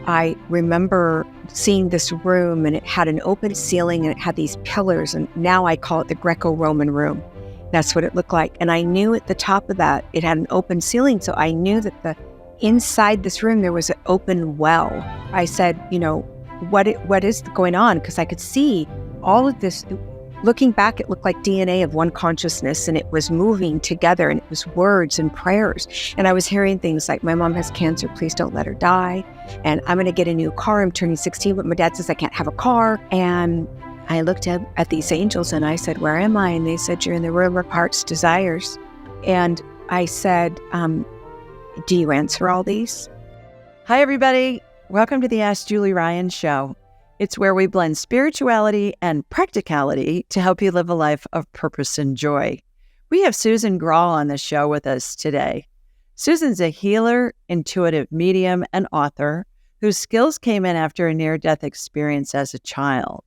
I remember seeing this room, and it had an open ceiling, and it had these pillars, and now I call it the Greco-Roman room. That's what it looked like. And I knew at the top of that, it had an open ceiling, so I knew that inside this room, there was an open well. I said, what is going on? Because I could see all of this. Looking back, it looked like DNA of one consciousness, and it was moving together, and it was words and prayers. And I was hearing things like, my mom has cancer, please don't let her die. And I'm going to get a new car. I'm turning 16, but my dad says I can't have a car. And I looked at these angels and I said, where am I? And they said, you're in the room of heart's desires. And I said, do you answer all these? Hi, everybody. Welcome to the Ask Julie Ryan Show. It's where we blend spirituality and practicality to help you live a life of purpose and joy. We have Susan Grau on the show with us today. Susan's a healer, intuitive medium, and author whose skills came in after a near-death experience as a child.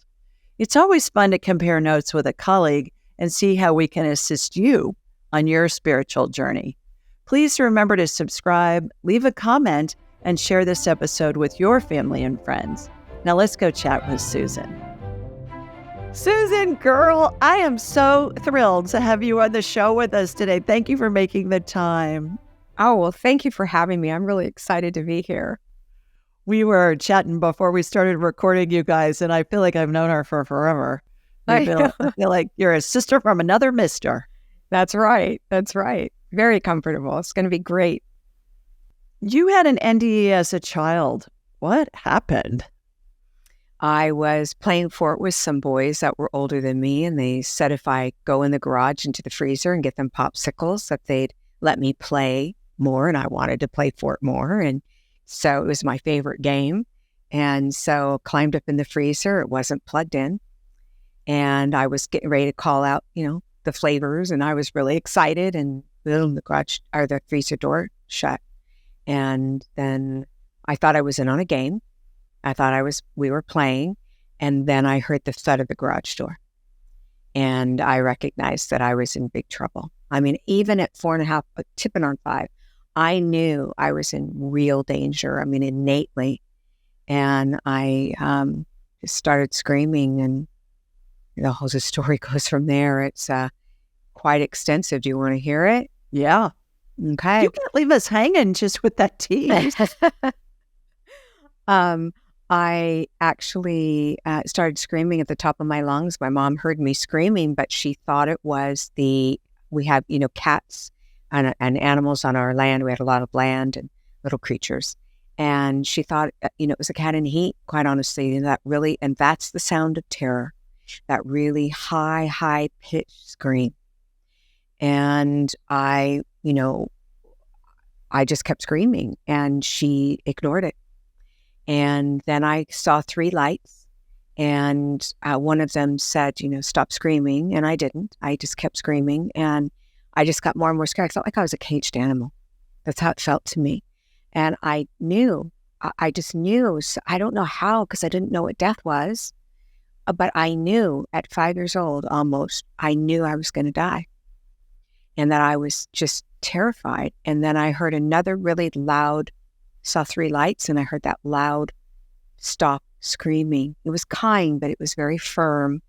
It's always fun to compare notes with a colleague and see how we can assist you on your spiritual journey. Please remember to subscribe, leave a comment, and share this episode with your family and friends. Now let's go chat with Susan. Susan, girl, I am so thrilled to have you on the show with us today. Thank you for making the time. Oh, well, thank you for having me. I'm really excited to be here. We were chatting before we started recording, you guys, and I feel like I've known her for forever. I feel like you're a sister from another mister. That's right. That's right. Very comfortable. It's going to be great. You had an NDE as a child. What happened? I was playing fort with some boys that were older than me, and they said if I go in the garage into the freezer and get them popsicles, that they'd let me play more, and I wanted to play fort more. And so it was my favorite game. And so climbed up in the freezer. It wasn't plugged in. And I was getting ready to call out, the flavors, and I was really excited, and the garage or the freezer door shut. And then I thought I was in on a game. I thought we were playing, and then I heard the thud of the garage door. And I recognized that I was in big trouble. I mean, even at 4.5, tipping on 5, I knew I was in real danger. I mean, innately. And I just started screaming, and the whole story goes from there. It's quite extensive. Do you want to hear it? Yeah. Okay. You can't leave us hanging just with that tease. I actually started screaming at the top of my lungs. My mom heard me screaming, but she thought it was we have, cats and animals on our land. We had a lot of land and little creatures. And she thought, it was a cat in heat, quite honestly. And that's the sound of terror, that really high pitched scream. And I just kept screaming, and she ignored it. And then I saw 3 lights, and one of them said, stop screaming. And I didn't. I just kept screaming, and I just got more and more scared. I felt like I was a caged animal. That's how it felt to me. And I knew, I just knew. So I don't know how, because I didn't know what death was. But I knew at 5 years old, almost, I knew I was going to die. And that I was just terrified. And then I heard another really loud, saw 3 lights, and I heard that loud stop screaming. It was kind, but it was very firm.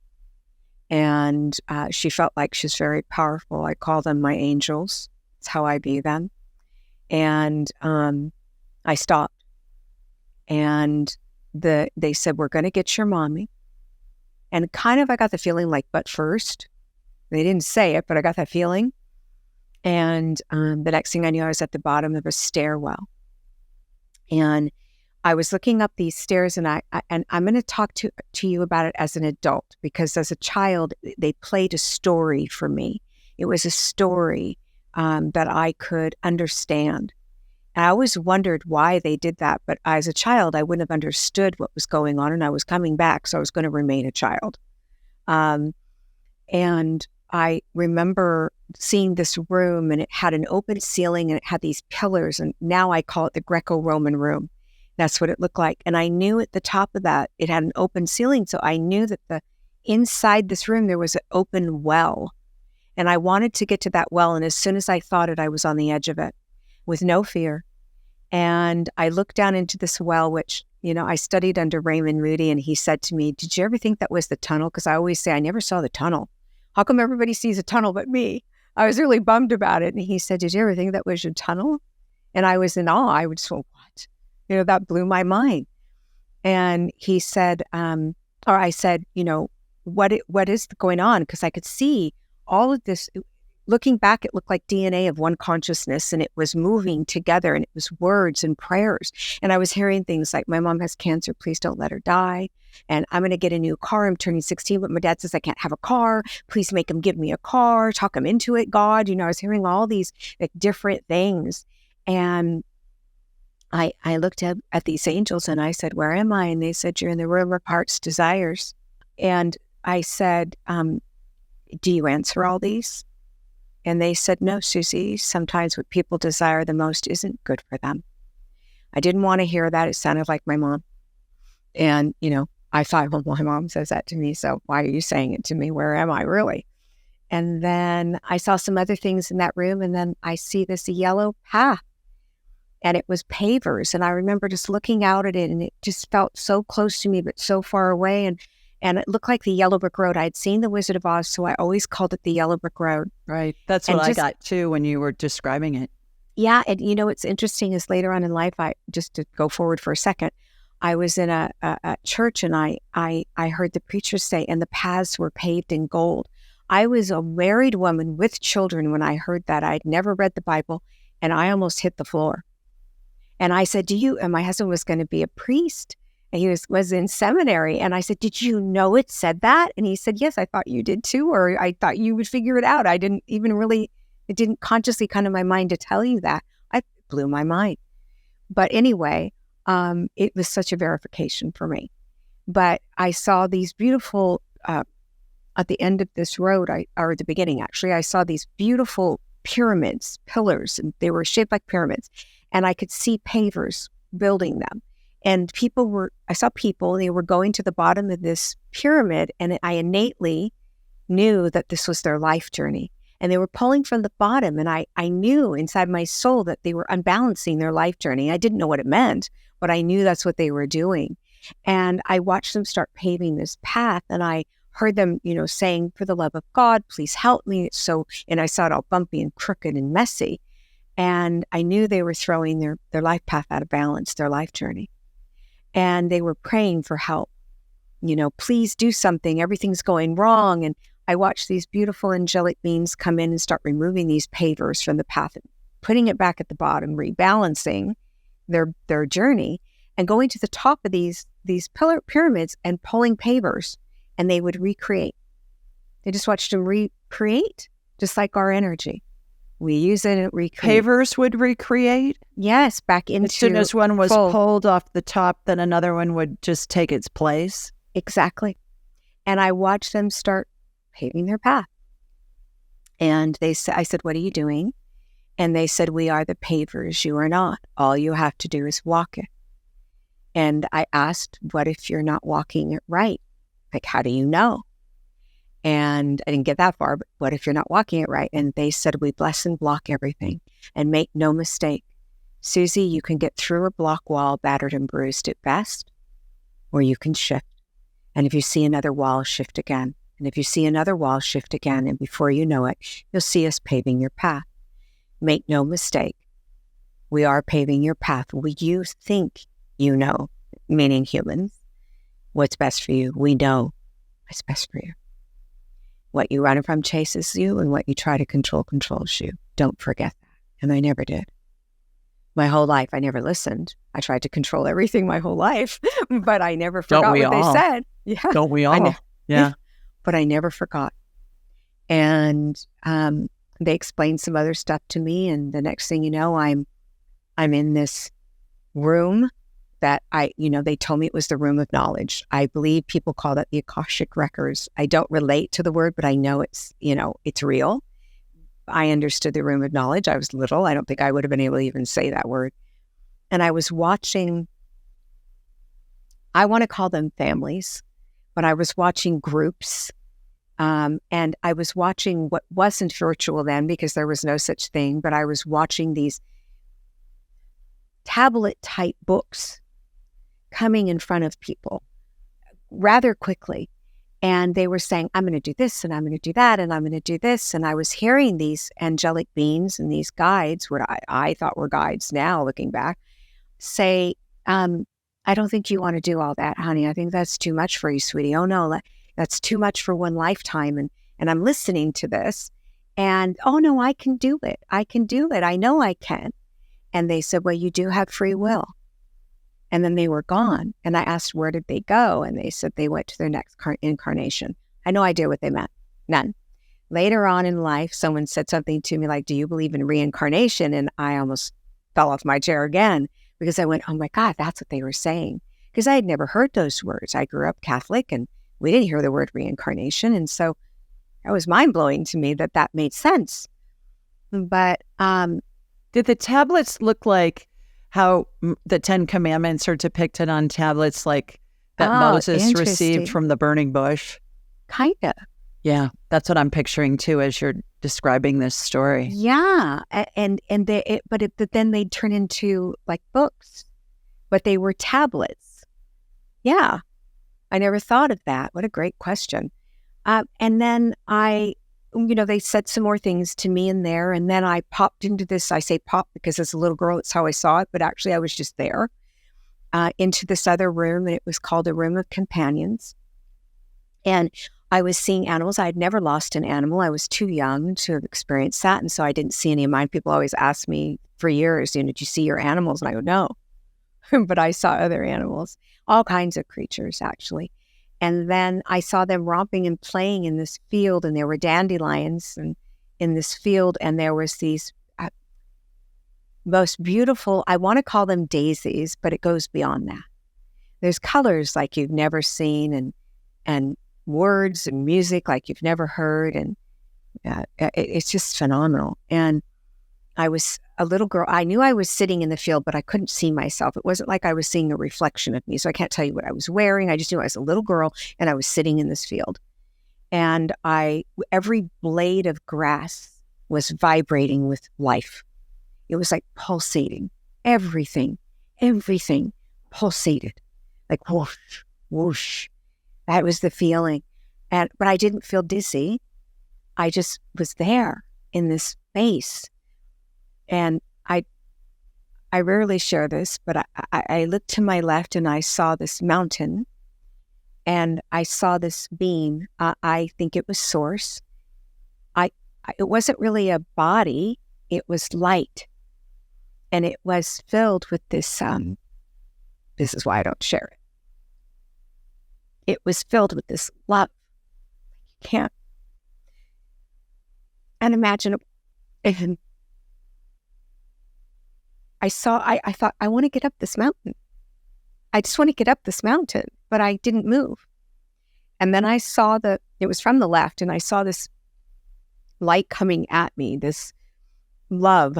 And she felt like she's very powerful. I call them my angels. It's how I view them. And I stopped. And they said, we're going to get your mommy. And kind of I got the feeling like, but first. They didn't say it, but I got that feeling. And the next thing I knew, I was at the bottom of a stairwell. And I was looking up these stairs, and I'm going to talk to you about it as an adult, because as a child, they played a story for me. It was a story that I could understand. And I always wondered why they did that. But as a child, I wouldn't have understood what was going on, and I was coming back, so I was going to remain a child. And I remember seeing this room, and it had an open ceiling, and it had these pillars, and now I call it the Greco-Roman room. That's what it looked like. And I knew at the top of that, it had an open ceiling, so I knew that inside this room, there was an open well. And I wanted to get to that well, and as soon as I thought it, I was on the edge of it with no fear. And I looked down into this well, which, I studied under Raymond Moody, and he said to me, did you ever think that was the tunnel? Because I always say, I never saw the tunnel. How come everybody sees a tunnel but me? I was really bummed about it. And he said, did you ever think that was your tunnel? And I was in awe. I would say, what? That blew my mind. And he said, or I said, what is going on? Because I could see all of this. Looking back, it looked like DNA of one consciousness, and it was moving together, and it was words and prayers. And I was hearing things like, my mom has cancer, please don't let her die. And I'm going to get a new car. I'm turning 16, but my dad says I can't have a car. Please make him give me a car. Talk him into it, God. I was hearing all these different things. And I looked at these angels and I said, where am I? And they said, you're in the room of heart's desires. And I said, do you answer all these? And they said, no, Susie, sometimes what people desire the most isn't good for them. I didn't want to hear that. It sounded like my mom. And, I thought, well, my mom says that to me, so why are you saying it to me? Where am I really? And then I saw some other things in that room, and then I see this yellow path, and it was pavers. And I remember just looking out at it, and it just felt so close to me, but so far away. And it looked like the Yellow Brick Road. I'd seen The Wizard of Oz, so I always called it the Yellow Brick Road. Right. That's what I got too when you were describing it. Yeah. And what's interesting is later on in life, just to go forward for a second, I was in a church, and I heard the preacher say, and the paths were paved in gold. I was a married woman with children when I heard that. I'd never read the Bible, and I almost hit the floor. And I said, and my husband was going to be a priest. And he was in seminary. And I said, did you know it said that? And he said, yes, I thought you did too. Or I thought you would figure it out. I didn't even really, it didn't consciously come to my mind to tell you that. It blew my mind. But anyway, it was such a verification for me. But I saw these beautiful, at the end of this road, or at the beginning actually, I saw these beautiful pyramids, pillars, and they were shaped like pyramids. And I could see pavers building them. And I saw people, they were going to the bottom of this pyramid, and I innately knew that this was their life journey. And they were pulling from the bottom, and I knew inside my soul that they were unbalancing their life journey. I didn't know what it meant, but I knew that's what they were doing. And I watched them start paving this path, and I heard them, saying, for the love of God, please help me. And I saw it all bumpy and crooked and messy. And I knew they were throwing their life path out of balance, their life journey. And they were praying for help. Please do something. Everything's going wrong. And I watched these beautiful angelic beings come in and start removing these pavers from the path, and putting it back at the bottom, rebalancing their journey, and going to the top of these pyramids and pulling pavers, and they would recreate. They just watched them recreate, just like our energy. We use it and recreate. Pavers would recreate? Yes, back into as soon as one was pulled off the top, then another one would just take its place? Exactly. And I watched them start paving their path. And I said, what are you doing? And they said, we are the pavers, you are not. All you have to do is walk it. And I asked, what if you're not walking it right? Like, how do you know? And I didn't get that far, but what if you're not walking it right? And they said, we bless and block everything, and make no mistake. Susie, you can get through a block wall battered and bruised at best, or you can shift. And if you see another wall, shift again. And if you see another wall, shift again. And before you know it, you'll see us paving your path. Make no mistake. We are paving your path. You think you know, meaning humans, what's best for you. We know what's best for you. What you run from chases you, and what you try to control controls you. Don't forget that. And I never did. My whole life, I never listened. I tried to control everything my whole life, but I never forgot what they said. Yeah. Don't we all? Yeah. But I never forgot. And they explained some other stuff to me, and the next thing you know, I'm in this room that they told me it was the room of knowledge. I believe people call that the Akashic Records. I don't relate to the word, but I know it's real. I understood the room of knowledge. I was little. I don't think I would have been able to even say that word. And I was watching, I want to call them families, but I was watching groups. And I was watching what wasn't virtual then, because there was no such thing, but I was watching these tablet type books coming in front of people rather quickly. And they were saying, I'm going to do this and I'm going to do that and I'm going to do this. And I was hearing these angelic beings and these guides, what I thought were guides now looking back, say, I don't think you want to do all that, honey. I think that's too much for you, sweetie. Oh, no, that's too much for one lifetime. And I'm listening to this and, oh, no, I can do it. I can do it. I know I can. And they said, well, you do have free will. And then they were gone. And I asked, where did they go? And they said they went to their next incarnation. I had no idea what they meant. None. Later on in life, someone said something to me like, do you believe in reincarnation? And I almost fell off my chair again because I went, oh my God, that's what they were saying. Because I had never heard those words. I grew up Catholic and we didn't hear the word reincarnation. And so it was mind-blowing to me that that made sense. But did the tablets look like how the 10 Commandments are depicted on tablets, like that Moses received from the burning bush? Kinda. Yeah, that's what I'm picturing too as you're describing this story. Yeah, but then they'd turn into like books, but they were tablets. Yeah, I never thought of that. What a great question. And then they said some more things to me in there. And then I popped into this, I say pop because as a little girl, it's how I saw it. But actually I was just there into this other room. And it was called a room of companions. And I was seeing animals. I had never lost an animal. I was too young to have experienced that. And so I didn't see any of mine. People always ask me for years, did you see your animals? And I go, no. But I saw other animals, all kinds of creatures, actually. And then I saw them romping and playing in this field, and there were dandelions in this field, and there was these most beautiful, I want to call them daisies, but it goes beyond that. There's colors like you've never seen, and words and music like you've never heard, and it's just phenomenal. And I was a little girl. I knew I was sitting in the field, but I couldn't see myself. It wasn't like I was seeing a reflection of me. So I can't tell you what I was wearing. I just knew I was a little girl and I was sitting in this field. And every blade of grass was vibrating with life. It was like pulsating. Everything pulsated. Like whoosh, whoosh. That was the feeling. But I didn't feel dizzy. I just was there in this space. And I rarely share this, but I looked to my left and I saw this mountain and I saw this being. I think it was Source. It wasn't really a body. It was light. And it was filled with this, this is why I don't share it. It was filled with this love. You can't unimaginable. And I thought, I want to get up this mountain. I just want to get up this mountain, but I didn't move. And then I saw it was from the left, and I saw this light coming at me, this love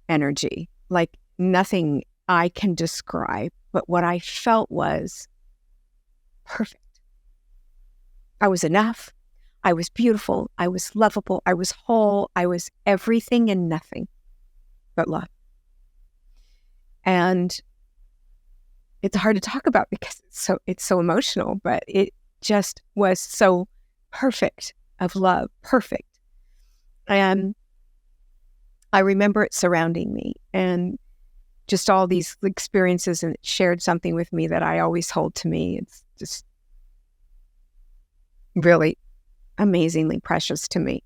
energy, like nothing I can describe. But what I felt was perfect. I was enough. I was beautiful. I was lovable. I was whole. I was everything and nothing but love. And it's hard to talk about because it's so emotional, but it just was so perfect of love, perfect. And I remember it surrounding me and just all these experiences, and it shared something with me that I always hold to me. It's just really amazingly precious to me.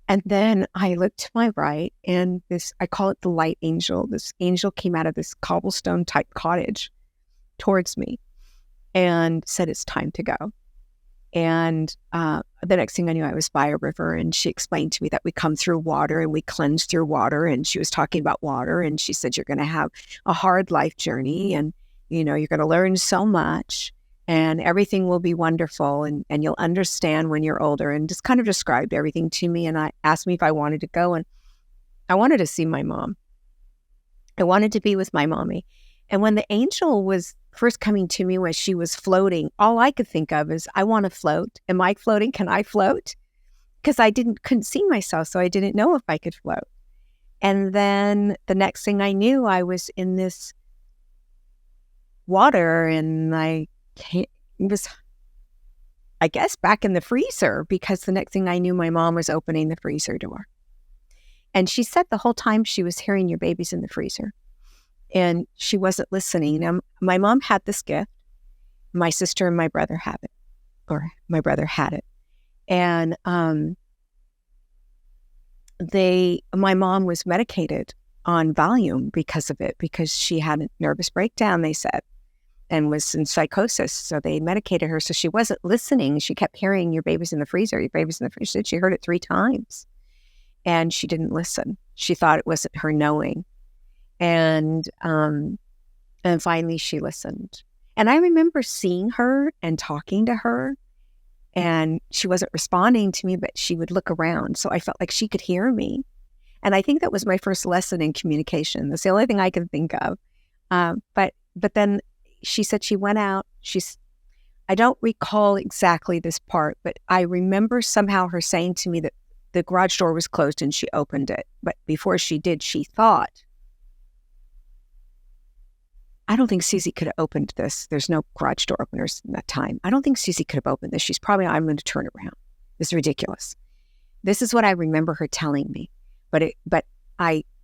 And then I looked to my right, and I call it the light angel. This angel came out of this cobblestone type cottage towards me and said, it's time to go. And the next thing I knew, I was by a river, and she explained to me that we come through water and we cleanse through water. And she was talking about water, and she said, you're going to have a hard life journey, and you're going to learn so much, and everything will be wonderful, and you'll understand when you're older, and just kind of described everything to me. And I asked me if I wanted to go, and I wanted to see my mom. I wanted to be with my mommy. And when the angel was first coming to me, when she was floating, all I could think of is, I want to float. Am I floating? Can I float? Because I couldn't see myself, so I didn't know if I could float. And then the next thing I knew, I was in this water, and it was, I guess, back in the freezer, because the next thing I knew, my mom was opening the freezer door. And she said the whole time she was hearing your baby's in the freezer. And she wasn't listening. My mom had this gift. My sister and my brother have it, or my brother had it. And my mom was medicated on Valium because of it, because she had a nervous breakdown, they said, and was in psychosis. So they medicated her. So she wasn't listening. She kept hearing, your baby's in the freezer, your baby's in the freezer. She heard it 3 times. And she didn't listen. She thought it wasn't her knowing. And finally she listened. And I remember seeing her and talking to her, and she wasn't responding to me, but she would look around. So I felt like she could hear me. And I think that was my first lesson in communication. That's the only thing I can think of. But then she said she went out. I don't recall exactly this part, but I remember somehow her saying to me that the garage door was closed and she opened it. But before she did, she thought, I don't think Susie could have opened this. There's no garage door openers in that time. I don't think Susie could have opened this. She's probably, I'm going to turn around. This is ridiculous. This is what I remember her telling me.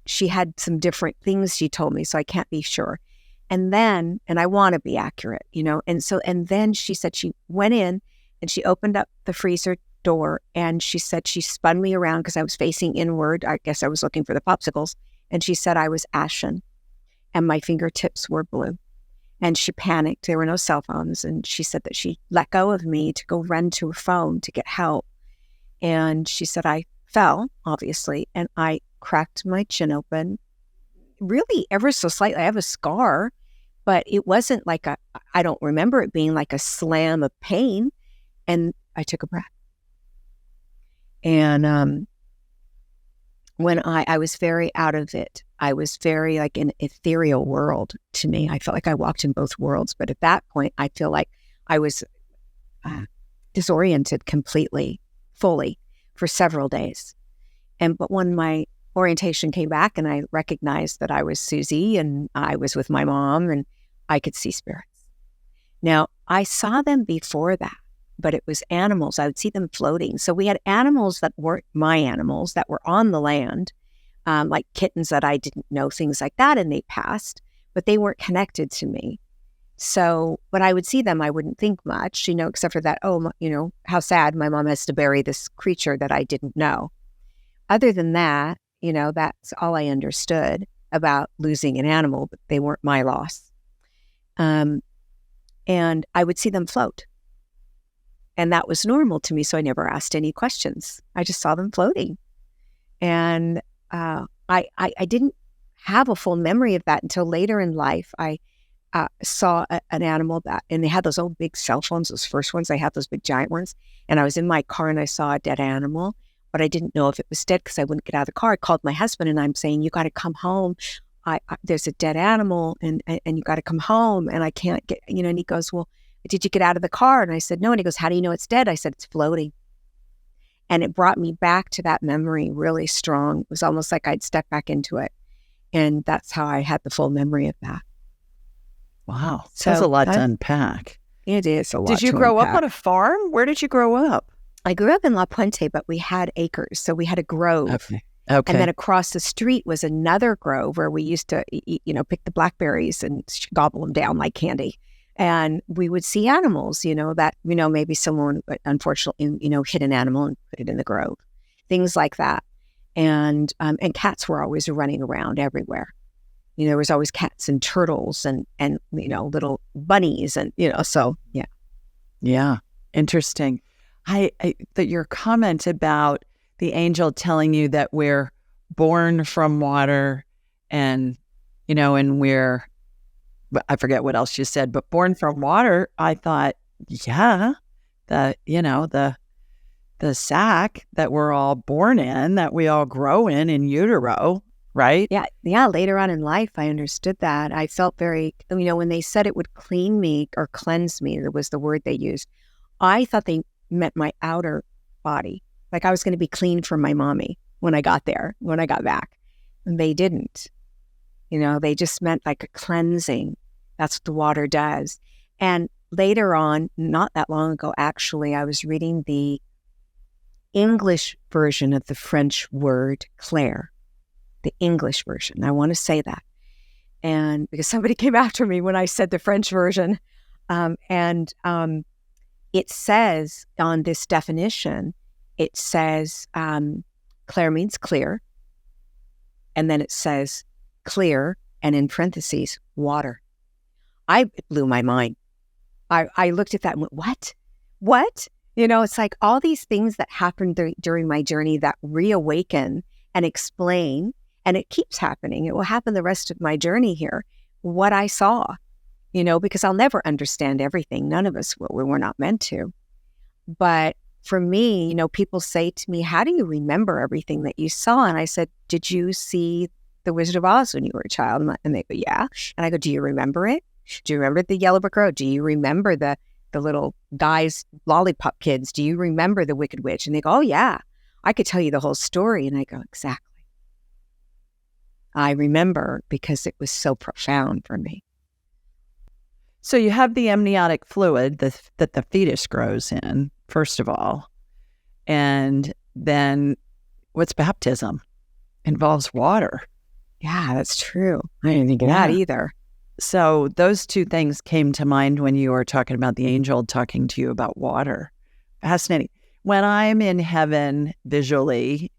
She had some different things she told me, so I can't be sure. And I want to be accurate, and then she said she went in and she opened up the freezer door, and she said she spun me around because I was facing inward. I guess I was looking for the popsicles. And she said I was ashen and my fingertips were blue. And she panicked. There were no cell phones. And she said that she let go of me to go run to a phone to get help. And she said I fell, obviously, and I cracked my chin open, really ever so slightly. I have a scar, but it wasn't like I don't remember it being like a slam of pain. And I took a breath. And when I was very out of it, I was very like an ethereal world to me. I felt like I walked in both worlds. But at that point, I feel like I was disoriented completely, fully, for several days. But when my orientation came back and I recognized that I was Susie and I was with my mom and I could see spirits. Now, I saw them before that, but it was animals. I would see them floating. So we had animals that weren't my animals that were on the land, like kittens that I didn't know, things like that, and they passed, but they weren't connected to me. So when I would see them, I wouldn't think much, except for that, how sad my mom has to bury this creature that I didn't know. Other than that, that's all I understood about losing an animal, but they weren't my loss. And I would see them float. And that was normal to me, so I never asked any questions. I just saw them floating. And I didn't have a full memory of that until later in life. I saw an animal and they had those old big cell phones, those first ones. They had those big giant ones. And I was in my car and I saw a dead animal, but I didn't know if it was dead because I wouldn't get out of the car. I called my husband and I'm saying, you got to come home. There's a dead animal and you got to come home. And I can't get, and he goes, well, did you get out of the car? And I said, no. And he goes, how do you know it's dead? I said, it's floating. And it brought me back to that memory really strong. It was almost like I'd stepped back into it. And that's how I had the full memory of that. Wow. So that's a lot to unpack. It is a lot. Did you grow up on a farm? Where did you grow up? I grew up in La Puente, but we had acres. So we had a grove. Okay. And then across the street was another grove where we used to, pick the blackberries and gobble them down like candy. And we would see animals, that, maybe someone, unfortunately, hit an animal and put it in the grove, things like that. And cats were always running around everywhere. There was always cats and turtles and little bunnies and, so, yeah. Yeah. Interesting. That your comment about the angel telling you that we're born from water and, and we're, I forget what else you said, but born from water, I thought, yeah, the sack that we're all born in, that we all grow in utero, right? Yeah. Later on in life, I understood that. I felt very, when they said it would clean me or cleanse me, that was the word they used. I thought they meant my outer body. Like I was going to be clean from my mommy when I got back. they didn't. They just meant like a cleansing. That's what the water does. And later on, not that long ago, actually, I was reading the English version of the French word clair, the English version. I want to say that. And because somebody came after me when I said the French version. It says on this definition, it says clair means clear. And then it says clear, and in parentheses, water. It blew my mind. I looked at that and went, what? What? It's like all these things that happened during my journey that reawaken and explain, and it keeps happening. It will happen the rest of my journey here, what I saw, because I'll never understand everything. None of us will. We're not meant to. But for me, people say to me, how do you remember everything that you saw? And I said, did you see The Wizard of Oz when you were a child? And they go, yeah. And I go, do you remember it? Do you remember the Yellow Brick Road? Do you remember the little guys, lollipop kids? Do you remember the Wicked Witch? And they go, oh, yeah, I could tell you the whole story. And I go, exactly. I remember because it was so profound for me. So you have the amniotic fluid that the fetus grows in, first of all. And then what's baptism? Involves water. Yeah, that's true. I didn't think of that either. So those two things came to mind when you were talking about the angel talking to you about water. Fascinating. When I'm in heaven visually,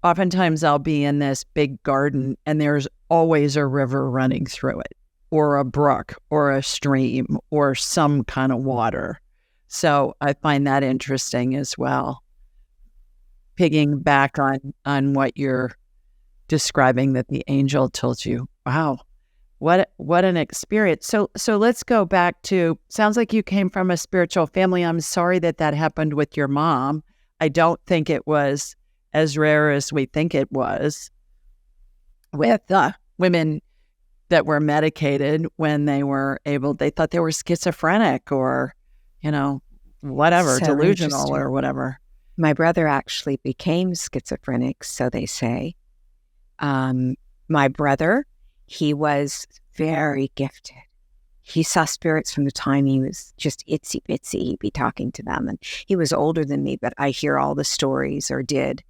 oftentimes I'll be in this big garden and there's always a river running through it, or a brook, or a stream, or some kind of water. So I find that interesting as well. Pigging back on what you're describing that the angel told you. Wow. What an experience. So let's go back to, sounds like you came from a spiritual family. I'm sorry that happened with your mom. I don't think it was as rare as we think it was with women that were medicated when they thought they were schizophrenic or, whatever, so delusional or whatever. My brother actually became schizophrenic, so they say. My brother, he was very gifted. He saw spirits from the time he was just itsy bitsy. He'd be talking to them. And he was older than me, but I hear all the stories, or did.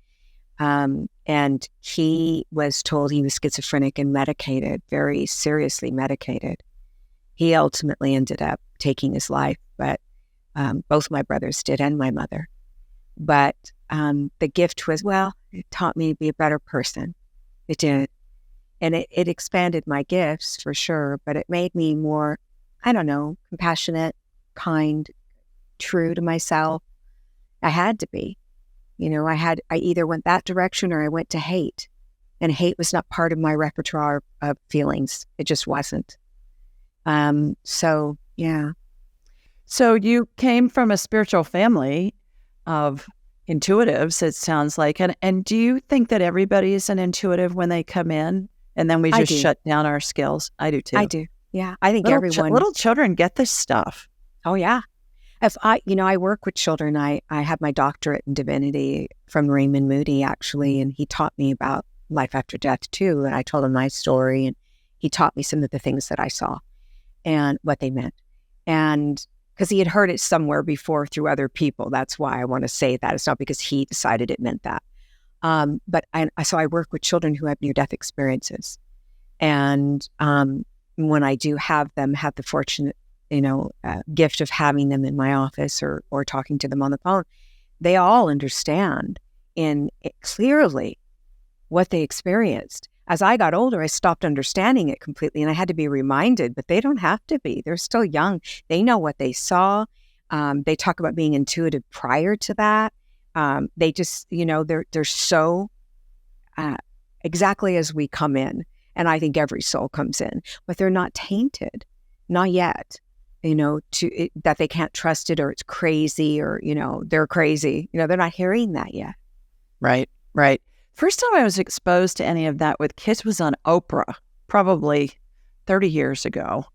And he was told he was schizophrenic and medicated, very seriously medicated. He ultimately ended up taking his life, but both my brothers did, and my mother. But the gift was, it taught me to be a better person. It did. And it expanded my gifts for sure, but it made me more, compassionate, kind, true to myself. I had to be. I either went that direction or I went to hate. And hate was not part of my repertoire of feelings. It just wasn't. So, yeah. So you came from a spiritual family of intuitives, it sounds like. And do you think that everybody is an intuitive when they come in? And then we just shut down our skills? I do too. I do. Yeah. I think little children get this stuff. Oh, yeah. If I work with children. I have my doctorate in divinity from Raymond Moody, actually, and he taught me about life after death too. And I told him my story, and he taught me some of the things that I saw and what they meant. And because he had heard it somewhere before through other people. That's why I want to say that. It's not because he decided it meant that. So I work with children who have near-death experiences. And when I do have the fortunate, gift of having them in my office or talking to them on the phone, they all understand clearly what they experienced. As I got older, I stopped understanding it completely, and I had to be reminded, but they don't have to be. They're still young. They know what they saw. They talk about being intuitive prior to that. They just, they're so exactly as we come in. And I think every soul comes in, but they're not tainted, not yet, that they can't trust it, or it's crazy, or, they're crazy. They're not hearing that yet. Right, right. First time I was exposed to any of that with kids was on Oprah, probably 30 years ago.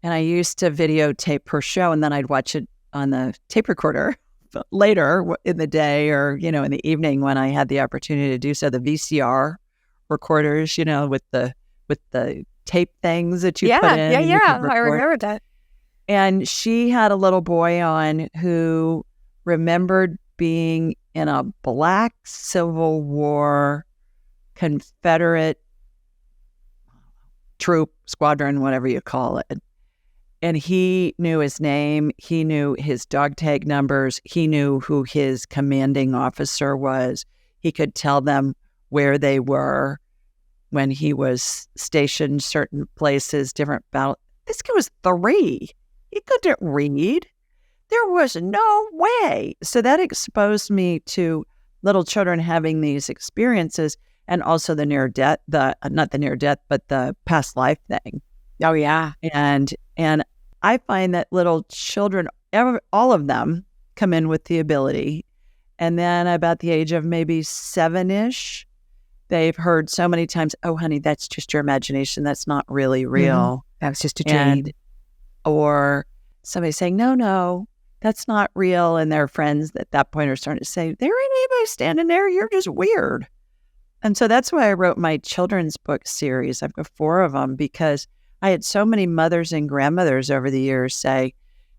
And I used to videotape her show, and then I'd watch it on the tape recorder later in the day, or, in the evening when I had the opportunity to do so, the VCR recorders, with the tape things that you put Yeah, in. yeah, And you yeah. could I record. remember that. And she had a little boy on who remembered being in a black Civil War Confederate troop, squadron, whatever you call it. And he knew his name. He knew his dog tag numbers. He knew who his commanding officer was. He could tell them where they were when he was stationed certain places, different battle. This guy was 3. He couldn't read. There was no way. So that exposed me to little children having these experiences, and also the near death, not the near death, but the past life thing. Oh, yeah. And I find that little children, all of them, come in with the ability. And then about the age of maybe 7-ish, they've heard so many times, "Oh, honey, that's just your imagination. That's not really real. Mm-hmm. That was just a dream." Or somebody saying, no, that's not real. And their friends at that point are starting to say, "There ain't anybody standing there. You're just weird." And so that's why I wrote my children's book series. I've got 4 of them, because I had so many mothers and grandmothers over the years say,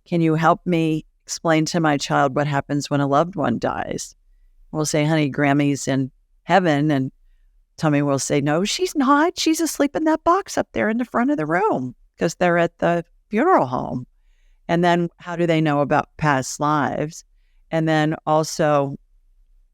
"Can you help me explain to my child what happens when a loved one dies?" We'll say, "Honey, Grammy's in heaven." And Tommy will say, "No, she's not. She's asleep in that box up there in the front of the room," because they're at the funeral home. And then how do they know about past lives? And then also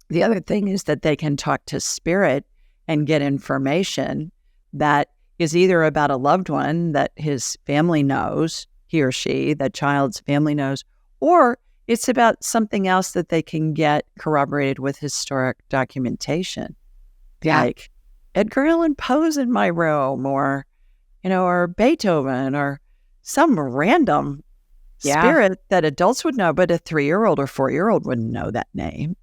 the other thing is that they can talk to spirit and get information that is either about a loved one that his family knows, he or she, that child's family knows, or it's about something else that they can get corroborated with historic documentation. Yeah. Like Edgar Allan Poe's in my room, or Beethoven, or some random spirit that adults would know, but a 3-year-old or 4-year-old wouldn't know that name.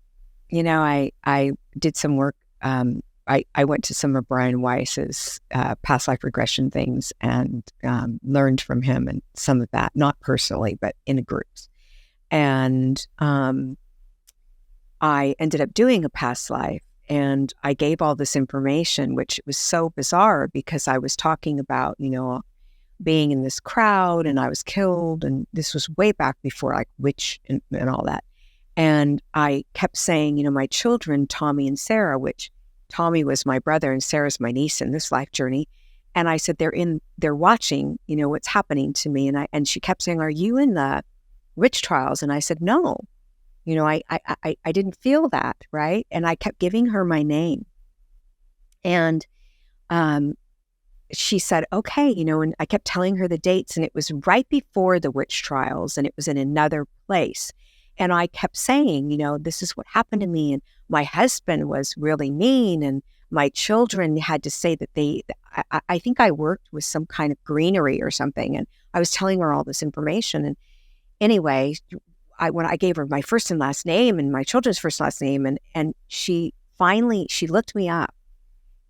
I did some work. I went to some of Brian Weiss's past life regression things and learned from him and some of that, not personally, but in groups. And I ended up doing a past life, and I gave all this information, which was so bizarre because I was talking about, being in this crowd and I was killed. And this was way back before like witch and all that. And I kept saying, my children, Tommy and Sarah, which Tommy was my brother and Sarah's my niece in this life journey. And I said, they're watching, what's happening to me. And she kept saying, "Are you in the witch trials?" And I said, "No, I didn't feel that." Right. And I kept giving her my name. And, she said, "Okay," and I kept telling her the dates, and it was right before the witch trials, and it was in another place. And I kept saying, "This is what happened to me. And my husband was really mean. And my children had to say that I think I worked with some kind of greenery or something." And I was telling her all this information. And anyway, when I gave her my first and last name and my children's first and last name, and she looked me up.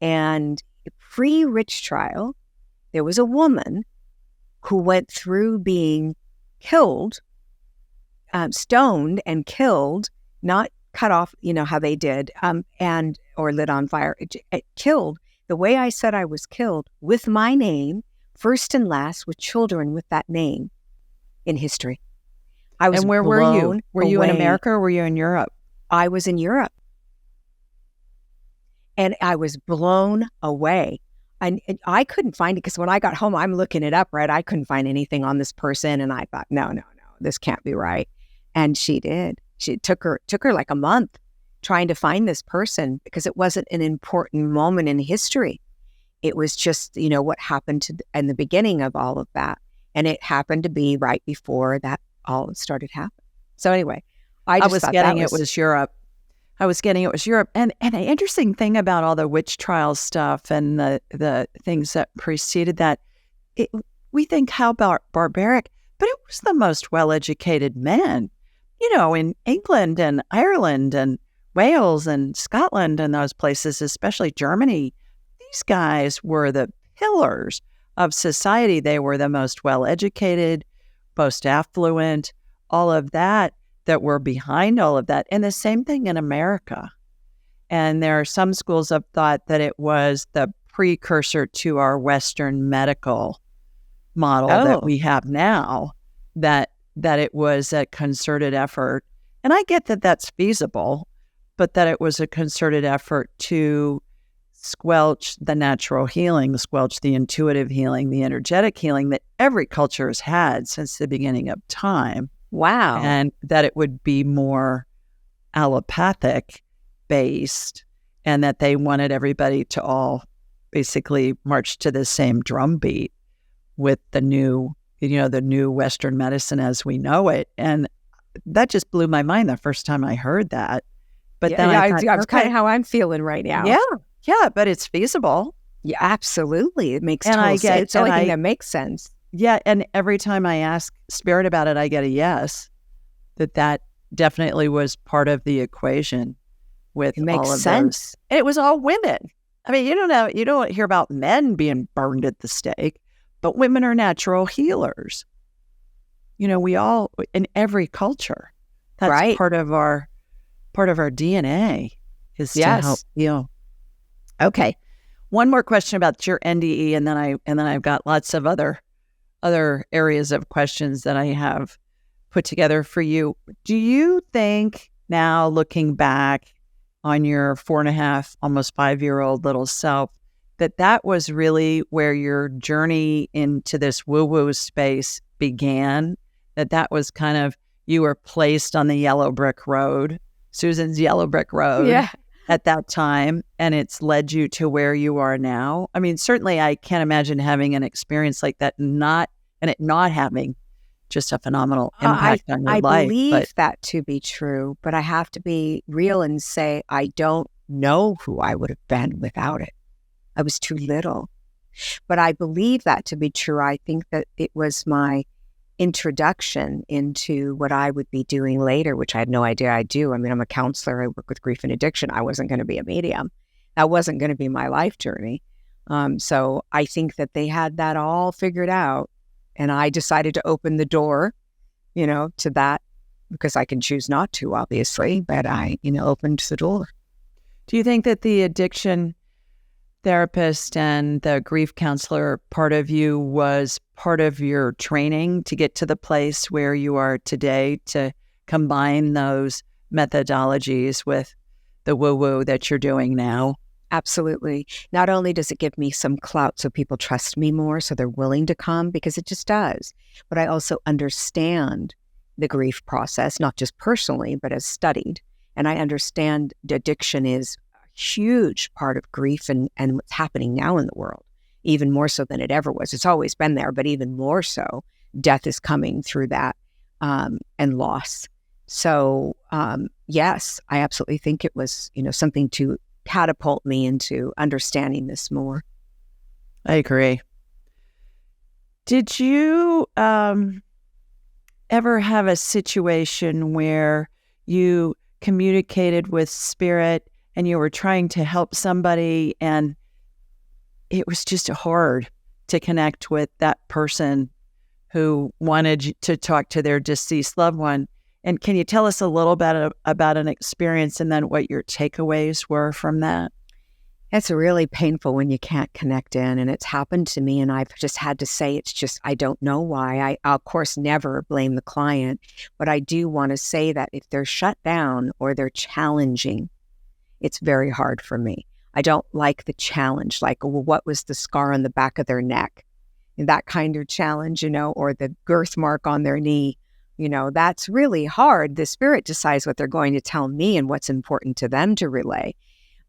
And pre-witch trial, there was a woman who went through being killed, stoned and killed, not cut off, how they did, or lit on fire, killed the way I said I was killed, with my name, first and last, with children with that name in history. I was. And where were you? Were you in America or were you in Europe? I was in Europe. And I was blown away. And I couldn't find it because when I got home, I'm looking it up, right? I couldn't find anything on this person. And I thought, no, this can't be right. And she did. She took her like a month trying to find this person because it wasn't an important moment in history. It was just, what happened in the beginning of all of that. And it happened to be right before that all started happening. So anyway, I was getting it was Europe. I was getting it was Europe. And the interesting thing about all the witch trial stuff and the things that preceded that, we think how barbaric, but it was the most well-educated men, in England and Ireland and Wales and Scotland and those places, especially Germany. These guys were the pillars of society. They were the most well-educated, most affluent, all of that were behind all of that. And the same thing in America. And there are some schools of thought that it was the precursor to our Western medical model that Oh, we have now, that it was a concerted effort. And I get that that's feasible, but that it was a concerted effort to squelch the natural healing, squelch the intuitive healing, the energetic healing that every culture has had since the beginning of time. wow. And that it would be more allopathic based, and that they wanted everybody to all basically march to the same drum beat with the new Western medicine as we know it. And that just blew my mind the first time I heard that. But then I thought, that's kind okay, of how I'm feeling right now. yeah, but it's feasible. Yeah, absolutely. It makes And total sense. It's the only thing that makes sense. Yeah, and every time I ask Spirit about it, I get a yes, that definitely was part of the equation with It makes all of sense. those. And it was all women. I mean, you don't hear about men being burned at the stake, but women are natural healers. We all, in every culture, that's Right. part of our DNA is to help Yes. heal. Okay. One more question about your NDE, and then I've got lots of other areas of questions that I have put together for you. Do you think now, looking back on your 4.5, almost 5-year-old little self, that was really where your journey into this woo-woo space began? That was kind of, you were placed on the yellow brick road, Susan's yellow brick road, Yeah. at that time, and it's led you to where you are now? I mean, certainly I can't imagine having an experience like that not having just a phenomenal impact on your I life. believe But that to be true, but I have to be real and say I don't know who I would have been without it. I was too little. But I believe that to be true. I think that it was my introduction into what I would be doing later, which I had no idea I do. I mean, I'm a counselor. I work with grief and addiction. I wasn't going to be a medium. That wasn't going to be my life journey. So I think that they had that all figured out. And I decided to open the door, to that, because I can choose not to, obviously, but I, opened the door. do you think that the addiction therapist and the grief counselor part of you was part of your training to get to the place where you are today, to combine those methodologies with the woo-woo that you're doing now? Absolutely. Not only does it give me some clout so people trust me more, so they're willing to come, because it just does, but I also understand the grief process, not just personally, but as studied. And I understand addiction is a huge part of grief and what's happening now in the world, even more so than it ever was. It's always been there, but even more so, death is coming through that, and loss. So, yes, I absolutely think it was, something to catapult me into understanding this more. I agree. Did you ever have a situation where you communicated with spirit and you were trying to help somebody and it was just hard to connect with that person who wanted to talk to their deceased loved one? And can you tell us a little bit about an experience and then what your takeaways were from that? It's really painful when you can't connect in, and it's happened to me, and I've just had to say, it's just, I don't know why. I'll, of course, never blame the client, but I do want to say that if they're shut down or they're challenging, it's very hard for me. I don't like the challenge, like, well, what was the scar on the back of their neck? That kind of challenge, or the girth mark on their knee. That's really hard. The spirit decides what they're going to tell me and what's important to them to relay.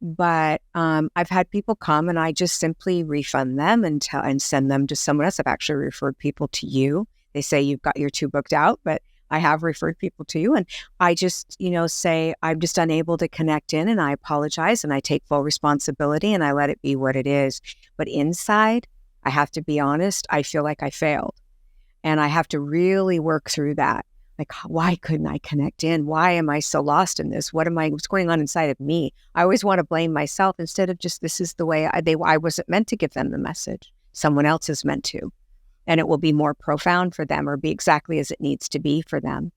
But I've had people come and I just simply refund them and send them to someone else. I've actually referred people to you. They say you've got your 2 booked out, but I have referred people to you. And I just, say I'm just unable to connect in, and I apologize and I take full responsibility and I let it be what it is. But inside, I have to be honest, I feel like I failed. And I have to really work through that. Like, why couldn't I connect in? Why am I so lost in this? What's going on inside of me? I always want to blame myself instead of just, this is the way I wasn't meant to give them the message. Someone else is meant to. And it will be more profound for them or be exactly as it needs to be for them.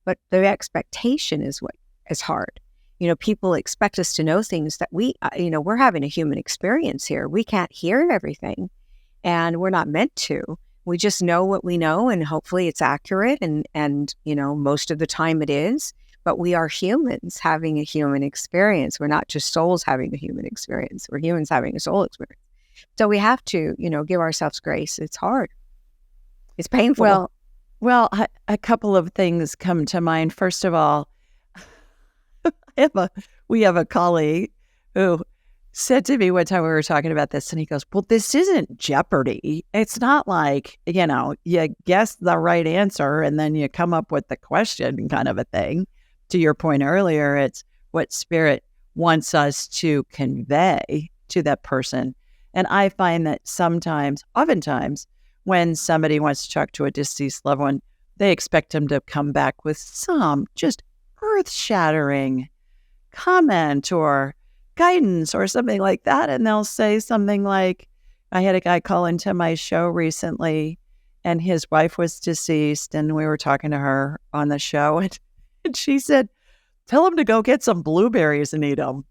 But the expectation is what is hard. People expect us to know things that we're having a human experience here. We can't hear everything, and we're not meant to. We just know what we know, and hopefully it's accurate, and most of the time it is. But we are humans having a human experience. We're not just souls having a human experience. We're humans having a soul experience. So we have to, give ourselves grace. It's hard. It's painful. Well, a couple of things come to mind. First of all, we have a colleague who said to me one time we were talking about this, and he goes, well, this isn't Jeopardy. It's not like, you guess the right answer and then you come up with the question kind of a thing. To your point earlier, it's what spirit wants us to convey to that person. And I find that oftentimes, when somebody wants to talk to a deceased loved one, they expect them to come back with some just earth-shattering comment or guidance or something like that. And they'll say something like, I had a guy call into my show recently, and his wife was deceased, and we were talking to her on the show, and she said, tell him to go get some blueberries and eat them.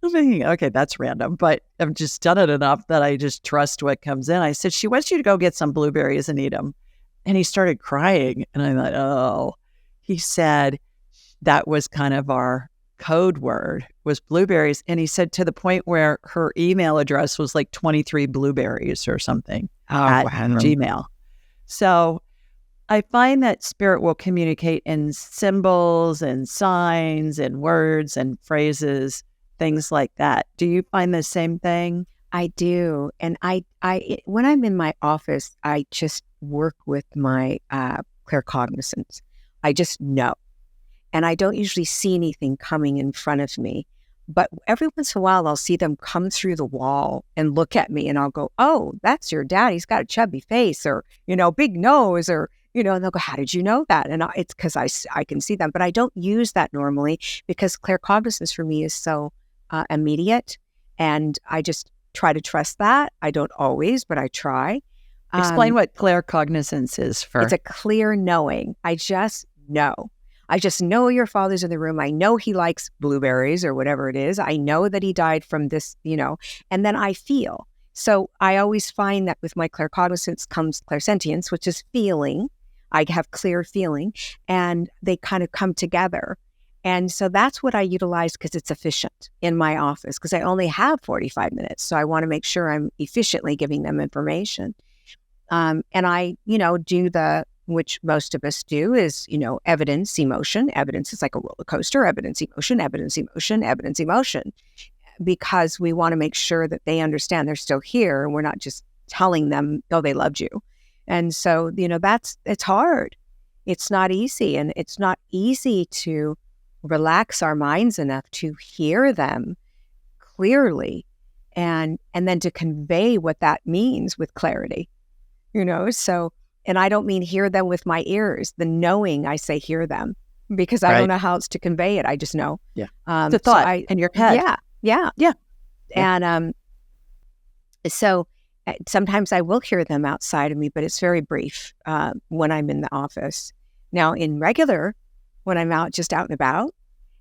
I'm thinking, okay, that's random, but I've just done it enough that I just trust what comes in. I said, she wants you to go get some blueberries and eat them. And he started crying. And I thought, oh, he said that was kind of our code word, was blueberries. And he said to the point where her email address was like 23 blueberries or something at Gmail. So I find that spirit will communicate in symbols and signs and words and phrases, things like that. Do you find the same thing? I do. And I when I'm in my office, I just work with my claircognizance. I just know. And I don't usually see anything coming in front of me. But every once in a while, I'll see them come through the wall and look at me, and I'll go, oh, that's your dad. He's got a chubby face, or, big nose, or, and they'll go, how did you know that? And it's because I can see them. But I don't use that normally, because claircognizance for me is so immediate. And I just try to trust that. I don't always, but I try. Explain what claircognizance is for. It's a clear knowing. I just know. I just know your father's in the room. I know he likes blueberries or whatever it is. I know that he died from this, and then I feel. So I always find that with my claircognizance comes clairsentience, which is feeling. I have clear feeling, and they kind of come together. And so that's what I utilize because it's efficient in my office, because I only have 45 minutes. So I want to make sure I'm efficiently giving them information. And I, do which most of us do is, evidence, emotion. Evidence is like a roller coaster. Evidence, emotion, evidence, emotion, evidence, emotion. Because we want to make sure that they understand they're still here, and we're not just telling them, oh, they loved you. And so, it's hard. It's not easy. And it's not easy to relax our minds enough to hear them clearly and then to convey what that means with clarity, so. And I don't mean hear them with my ears. The knowing, I say hear them, because I don't know how else to convey it. I just know. Yeah. The thought in your head. Yeah. And so sometimes I will hear them outside of me, but it's very brief when I'm in the office. Now, in regular, when I'm just out and about,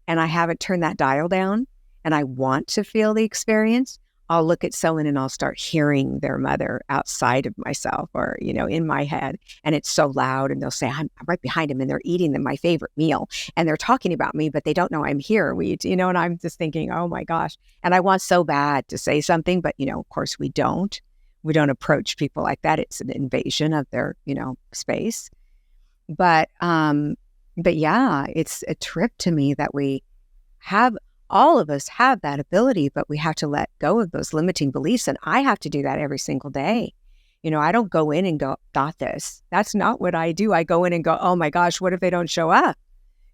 and I haven't turned that dial down, and I want to feel the experience, I'll look at someone and I'll start hearing their mother outside of myself, or, in my head. And it's so loud, and they'll say, I'm right behind them, and they're eating my favorite meal, and they're talking about me, but they don't know I'm here. And I'm just thinking, oh my gosh. And I want so bad to say something, but, of course we don't approach people like that. It's an invasion of their, space. But yeah, it's a trip to me that all of us have that ability, but we have to let go of those limiting beliefs. And I have to do that every single day. I don't go in and go, got this. That's not what I do. I go in and go, oh my gosh, what if they don't show up?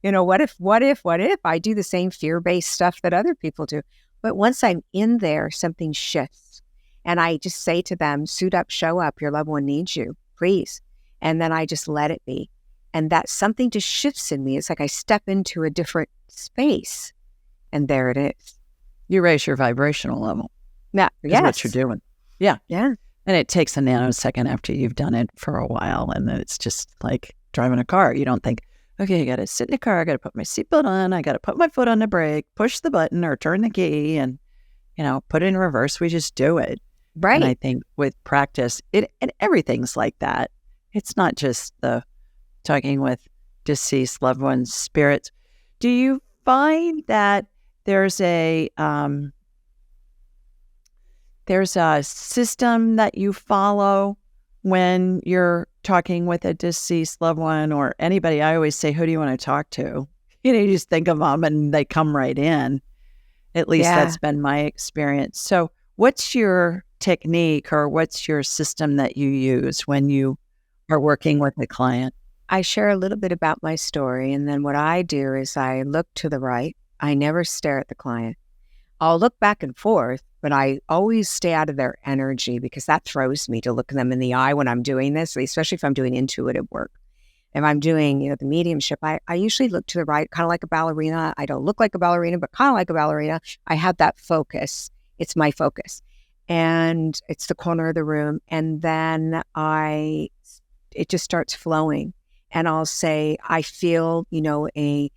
What if I do the same fear-based stuff that other people do? But once I'm in there, something shifts. And I just say to them, suit up, show up. Your loved one needs you, please. And then I just let it be. And that something just shifts in me. It's like I step into a different space. And there it is. You raise your vibrational level. Yeah, that's what you're doing. Yeah. Yeah. And it takes a nanosecond after you've done it for a while. And then it's just like driving a car. You don't think, okay, I got to sit in the car. I got to put my seatbelt on. I got to put my foot on the brake, push the button or turn the key and, put it in reverse. We just do it. Right. And I think with practice, and everything's like that. It's not just the talking with deceased loved ones' spirits. Do you find that there's a system that you follow when you're talking with a deceased loved one or anybody? I always say, who do you want to talk to? You just think of them and they come right in. At least that's been my experience. So what's your technique or what's your system that you use when you are working with a client? I share a little bit about my story, and then what I do is I look to the right. I never stare at the client. I'll look back and forth, but I always stay out of their energy because that throws me to look them in the eye when I'm doing this, especially if I'm doing intuitive work. If I'm doing, the mediumship, I usually look to the right, kind of like a ballerina. I don't look like a ballerina, but kind of like a ballerina. I have that focus. It's my focus. And it's the corner of the room. And then it just starts flowing. And I'll say, I feel, a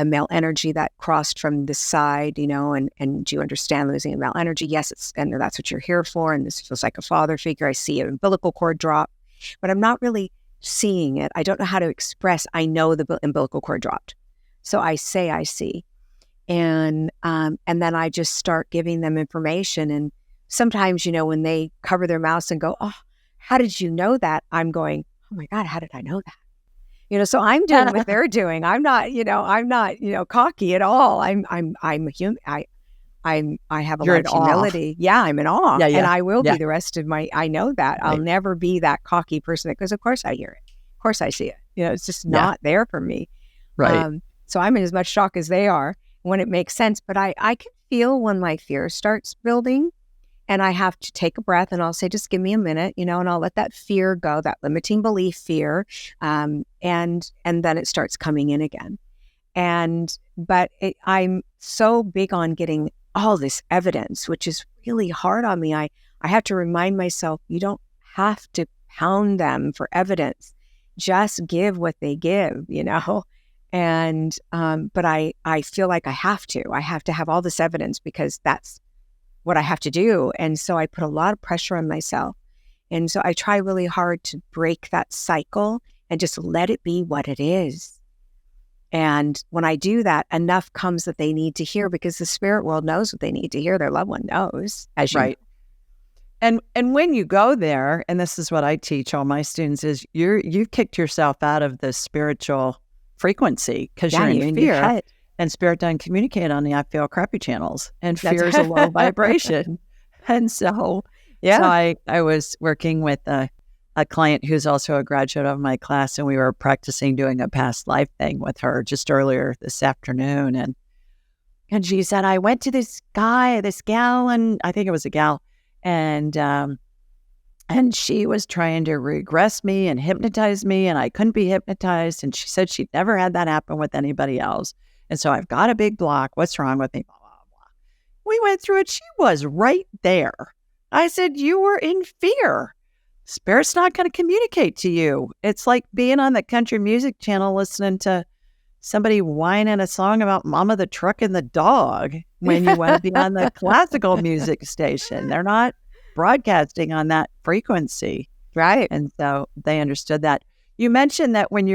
male energy that crossed from the side, and do you understand losing a male energy? Yes, and that's what you're here for. And this feels like a father figure. I see an umbilical cord drop, but I'm not really seeing it. I don't know how to express. I know the umbilical cord dropped. So I say I see. And then I just start giving them information. And sometimes, when they cover their mouths and go, oh, how did you know that? I'm going, oh my God, how did I know that? So I'm doing what they're doing. I'm not, cocky at all. I'm a human. I have a lot of humility. Yeah, I'm in awe. Yeah. And I will be the rest of I know that. Right. I'll never be that cocky person because of course I hear it. Of course I see it. It's just not there for me. Right. So I'm in as much shock as they are when it makes sense. But I can feel when my fear starts building. And I have to take a breath and I'll say, just give me a minute, and I'll let that fear go, that limiting belief fear. And then it starts coming in again. But I'm so big on getting all this evidence, which is really hard on me. I have to remind myself, you don't have to pound them for evidence. Just give what they give, And, but I feel like I have to have all this evidence because that's what I have to do. And so I put a lot of pressure on myself. And so I try really hard to break that cycle and just let it be what it is. And when I do that, enough comes that they need to hear because the spirit world knows what they need to hear. Their loved one knows, as you right. know. And when you go there, and this is what I teach all my students, is you've kicked yourself out of the spiritual frequency because you're in fear. And spirit doesn't communicate on the I feel crappy channels. And fear is a low vibration. And so, I was working with a client who's also a graduate of my class, and we were practicing doing a past life thing with her just earlier this afternoon. And she said, I went to this gal, and I think it was a gal, and she was trying to regress me and hypnotize me, and I couldn't be hypnotized. And she said she'd never had that happen with anybody else. And so I've got a big block. What's wrong with me? Blah, blah, blah. We went through it. She was right there. I said, you were in fear. Spirit's not going to communicate to you. It's like being on the country music channel listening to somebody whining a song about Mama the Truck and the Dog when you want to be on the classical music station. They're not broadcasting on that frequency. Right. And so they understood that. You mentioned that when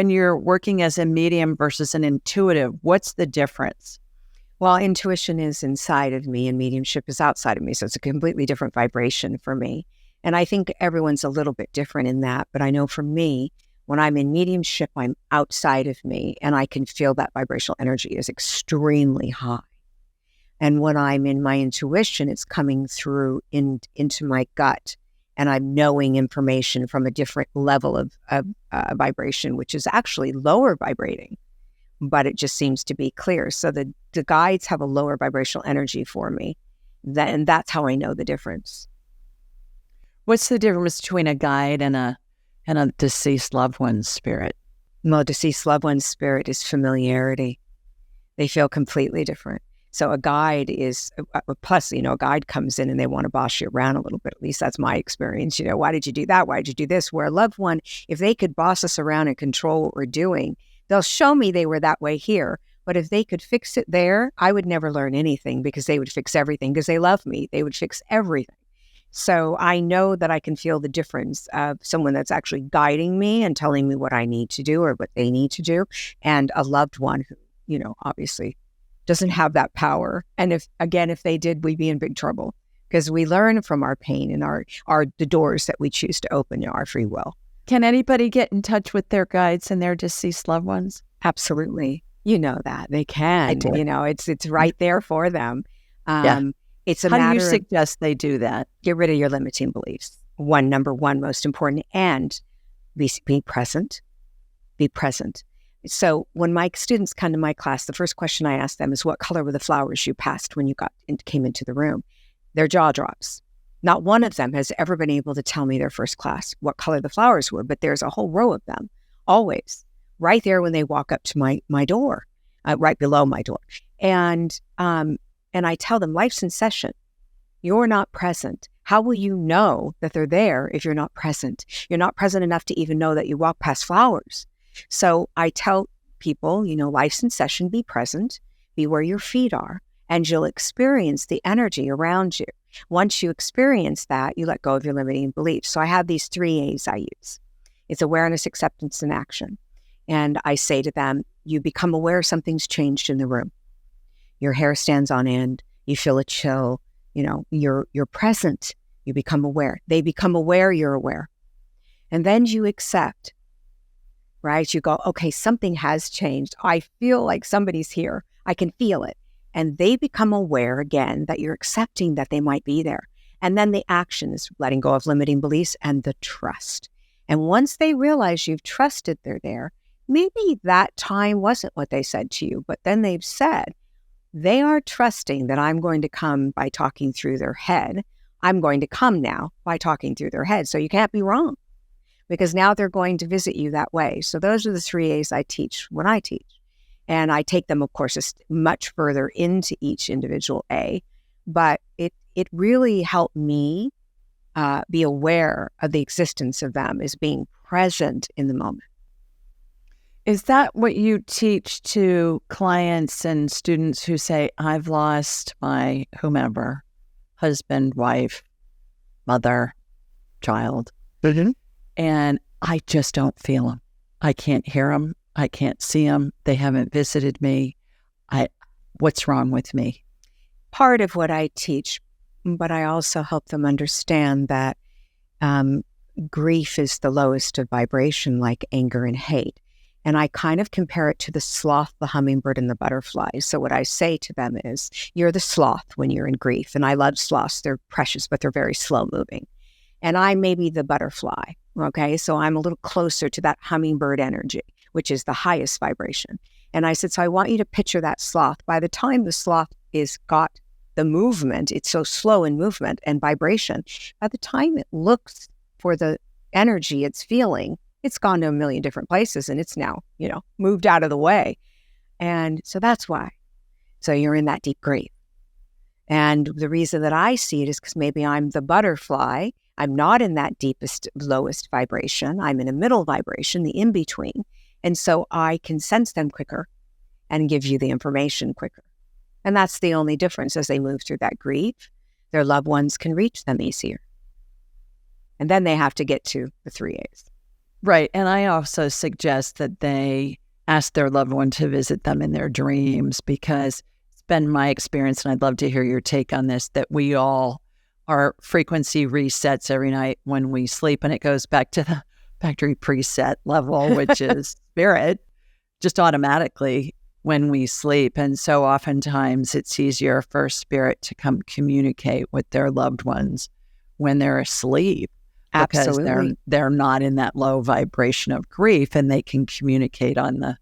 you're working as a medium versus an intuitive, what's the difference? Well, intuition is inside of me and mediumship is outside of me. So it's a completely different vibration for me. And I think everyone's a little bit different in that. But I know for me, when I'm in mediumship, I'm outside of me and I can feel that vibrational energy is extremely high. And when I'm in my intuition, it's coming through into my gut. And I'm knowing information from a different level of vibration, which is actually lower vibrating, but it just seems to be clear. So the guides have a lower vibrational energy for me, and that's how I know the difference. What's the difference between a guide and a deceased loved one's spirit? Well, deceased loved one's spirit is familiarity. They feel completely different. So a guide is, plus, a guide comes in and they want to boss you around a little bit. At least that's my experience. Why did you do that? Why did you do this? Where a loved one, if they could boss us around and control what we're doing, they'll show me they were that way here. But if they could fix it there, I would never learn anything, because they would fix everything because they love me. They would fix everything. So I know that I can feel the difference of someone that's actually guiding me and telling me what I need to do or what they need to do, and a loved one who, obviously doesn't have that power. And if they did, we'd be in big trouble, because we learn from our pain and the doors that we choose to open, our free will. Can anybody get in touch with their guides and their deceased loved ones? Absolutely. You know that they can. I do. It's right there for them. It's a How matter do you suggest they do that? Get rid of your limiting beliefs. Number one, most important, and be present. Be present. So when my students come to my class, the first question I ask them is, what color were the flowers you passed when you came into the room? Their jaw drops. Not one of them has ever been able to tell me their first class what color the flowers were, but there's a whole row of them, always, right there when they walk up to my door, right below my door. And I tell them, life's in session. You're not present. How will you know that they're there if you're not present? You're not present enough to even know that you walk past flowers. So I tell people, life's in session, be present, be where your feet are, and you'll experience the energy around you. Once you experience that, you let go of your limiting beliefs. So I have these 3 A's I use. It's awareness, acceptance, and action. And I say to them, you become aware something's changed in the room. Your hair stands on end. You feel a chill. You're present. You become aware. They become aware you're aware. And then you accept, right? You go, okay, something has changed. I feel like somebody's here. I can feel it. And they become aware again that you're accepting that they might be there. And then the action is letting go of limiting beliefs and the trust. And once they realize you've trusted they're there, maybe that time wasn't what they said to you, but then they've said, they are trusting that I'm going to come by talking through their head. I'm going to come now by talking through their head. So you can't be wrong, because now they're going to visit you that way. So those are the 3 A's I teach when I teach. And I take them, of course, much further into each individual A. But it really helped me be aware of the existence of them as being present in the moment. Is that what you teach to clients and students who say, I've lost my whomever, husband, wife, mother, child, and I just don't feel them. I can't hear them. I can't see them. They haven't visited me. What's wrong with me? Part of what I teach, but I also help them understand that grief is the lowest of vibration, like anger and hate. And I kind of compare it to the sloth, the hummingbird, and the butterfly. So what I say to them is, you're the sloth when you're in grief. And I love sloths. They're precious, but they're very slow moving. And I may be the butterfly, okay? So I'm a little closer to that hummingbird energy, which is the highest vibration. And I said, so I want you to picture that sloth. By the time the sloth is got the movement, it's so slow in movement and vibration. By the time it looks for the energy it's feeling, it's gone to a million different places, and it's now, moved out of the way. And so that's why. So you're in that deep grief. And the reason that I see it is because maybe I'm the butterfly. I'm not in that deepest, lowest vibration. I'm in a middle vibration, the in-between. And so I can sense them quicker and give you the information quicker. And that's the only difference. As they move through that grief, their loved ones can reach them easier. And then they have to get to the 3 A's. Right. And I also suggest that they ask their loved one to visit them in their dreams, because it's been my experience, and I'd love to hear your take on this, that we all, our frequency resets every night when we sleep, and it goes back to the factory preset level, which is spirit, just automatically when we sleep. And so oftentimes it's easier for spirit to come communicate with their loved ones when they're asleep. Absolutely. Because they're not in that low vibration of grief, and they can communicate on the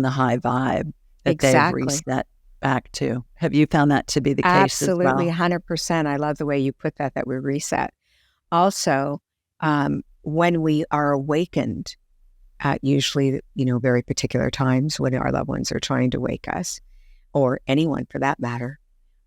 high vibe that they've reset back to. Have you found that to be the case as well? Absolutely, 100%. I love the way you put that we reset. Also, when we are awakened at usually, very particular times when our loved ones are trying to wake us, or anyone for that matter,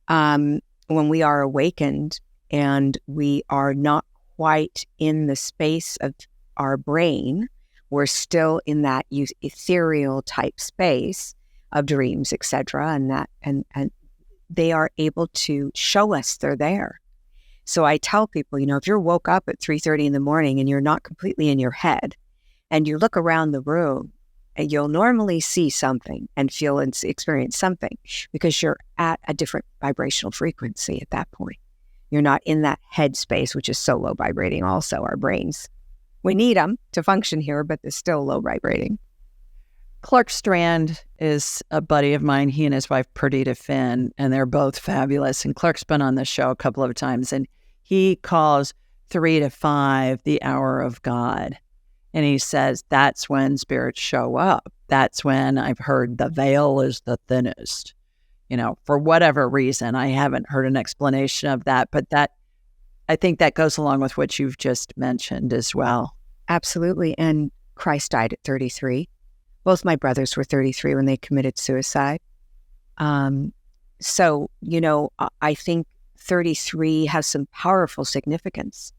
when we are awakened and we are not quite in the space of our brain, we're still in that ethereal type space of dreams, etc. And they are able to show us they're there. So I tell people, if you're woke up at 3:30 in the morning and you're not completely in your head, and you look around the room, and you'll normally see something and feel and experience something because you're at a different vibrational frequency at that point. You're not in that head space, which is so low vibrating also, our brains. We need them to function here, but they're still low vibrating. Clark Strand is a buddy of mine. He and his wife, Perdita Finn, and they're both fabulous. And Clark's been on the show a couple of times, and he calls 3 to 5 the hour of God. And he says that's when spirits show up. That's when I've heard the veil is the thinnest. For whatever reason, I haven't heard an explanation of that, but I think that goes along with what you've just mentioned as well. Absolutely. And Christ died at 33. Both my brothers were 33 when they committed suicide. So, I think 33 has some powerful significance,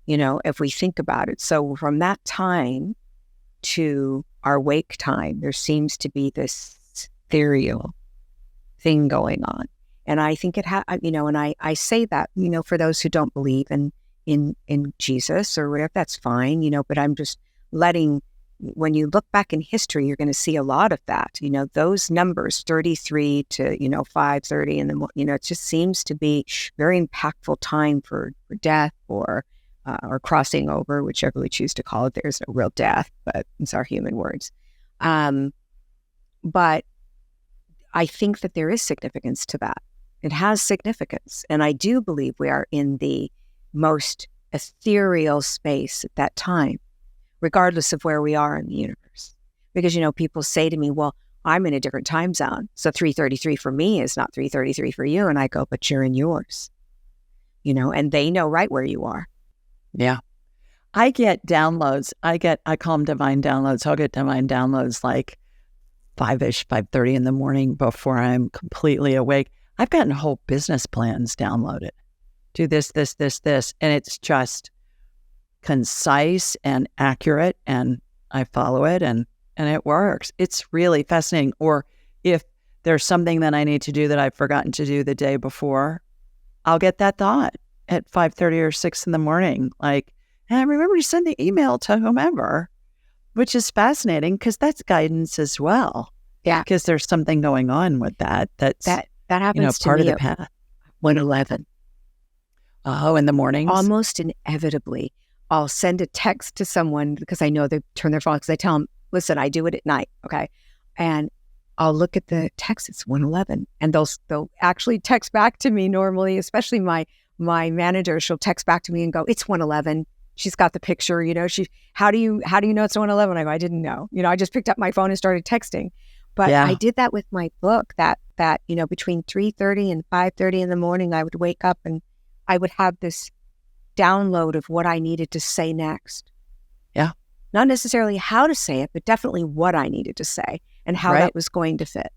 if we think about it. So from that time to our wake time, there seems to be this ethereal thing going on. And I think and I say that, for those who don't believe in Jesus or whatever, that's fine, but I'm just letting, when you look back in history, you're going to see a lot of that, those numbers, 33 to, 5:30 in the morning, it just seems to be very impactful time for death or crossing over, whichever we choose to call it. There's no real death, but it's our human words. But I think that there is significance to that. It has significance. And I do believe we are in the most ethereal space at that time, regardless of where we are in the universe. Because, people say to me, well, I'm in a different time zone. So 3:33 for me is not 3:33 for you. And I go, but you're in yours, and they know right where you are. Yeah. I get downloads. I call them divine downloads. I'll get divine downloads like 5:30 in the morning before I'm completely awake. I've gotten whole business plans downloaded. Do this, this, this, this. And it's just concise and accurate. And I follow it and it works. It's really fascinating. Or if there's something that I need to do that I've forgotten to do the day before, I'll get that thought at 5:30 or 6 in the morning. Like, and I remember to send the email to whomever, which is fascinating because that's guidance as well. Yeah. Because there's something going on with that. That happens part to me of the path. 1:11. Oh, in the mornings? Almost inevitably, I'll send a text to someone because I know they turn their phone because I tell them, listen, I do it at night. Okay. And I'll look at the text. It's 1:11. And they'll actually text back to me normally, especially my manager. She'll text back to me and go, it's 1:11. She's got the picture, how do you know it's 1:11? I go, I didn't know. I just picked up my phone and started texting. But I did that with my book that between 3:30 and 5:30 in the morning, I would wake up and I would have this download of what I needed to say next. Yeah. Not necessarily how to say it, but definitely what I needed to say and how that was going to fit.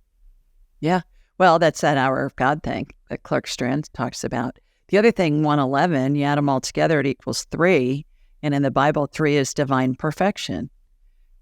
Yeah. Well, that's that hour of God thing that Clark Strand talks about. The other thing, 1:11, you add them all together, it equals 3. And in the Bible, 3 is divine perfection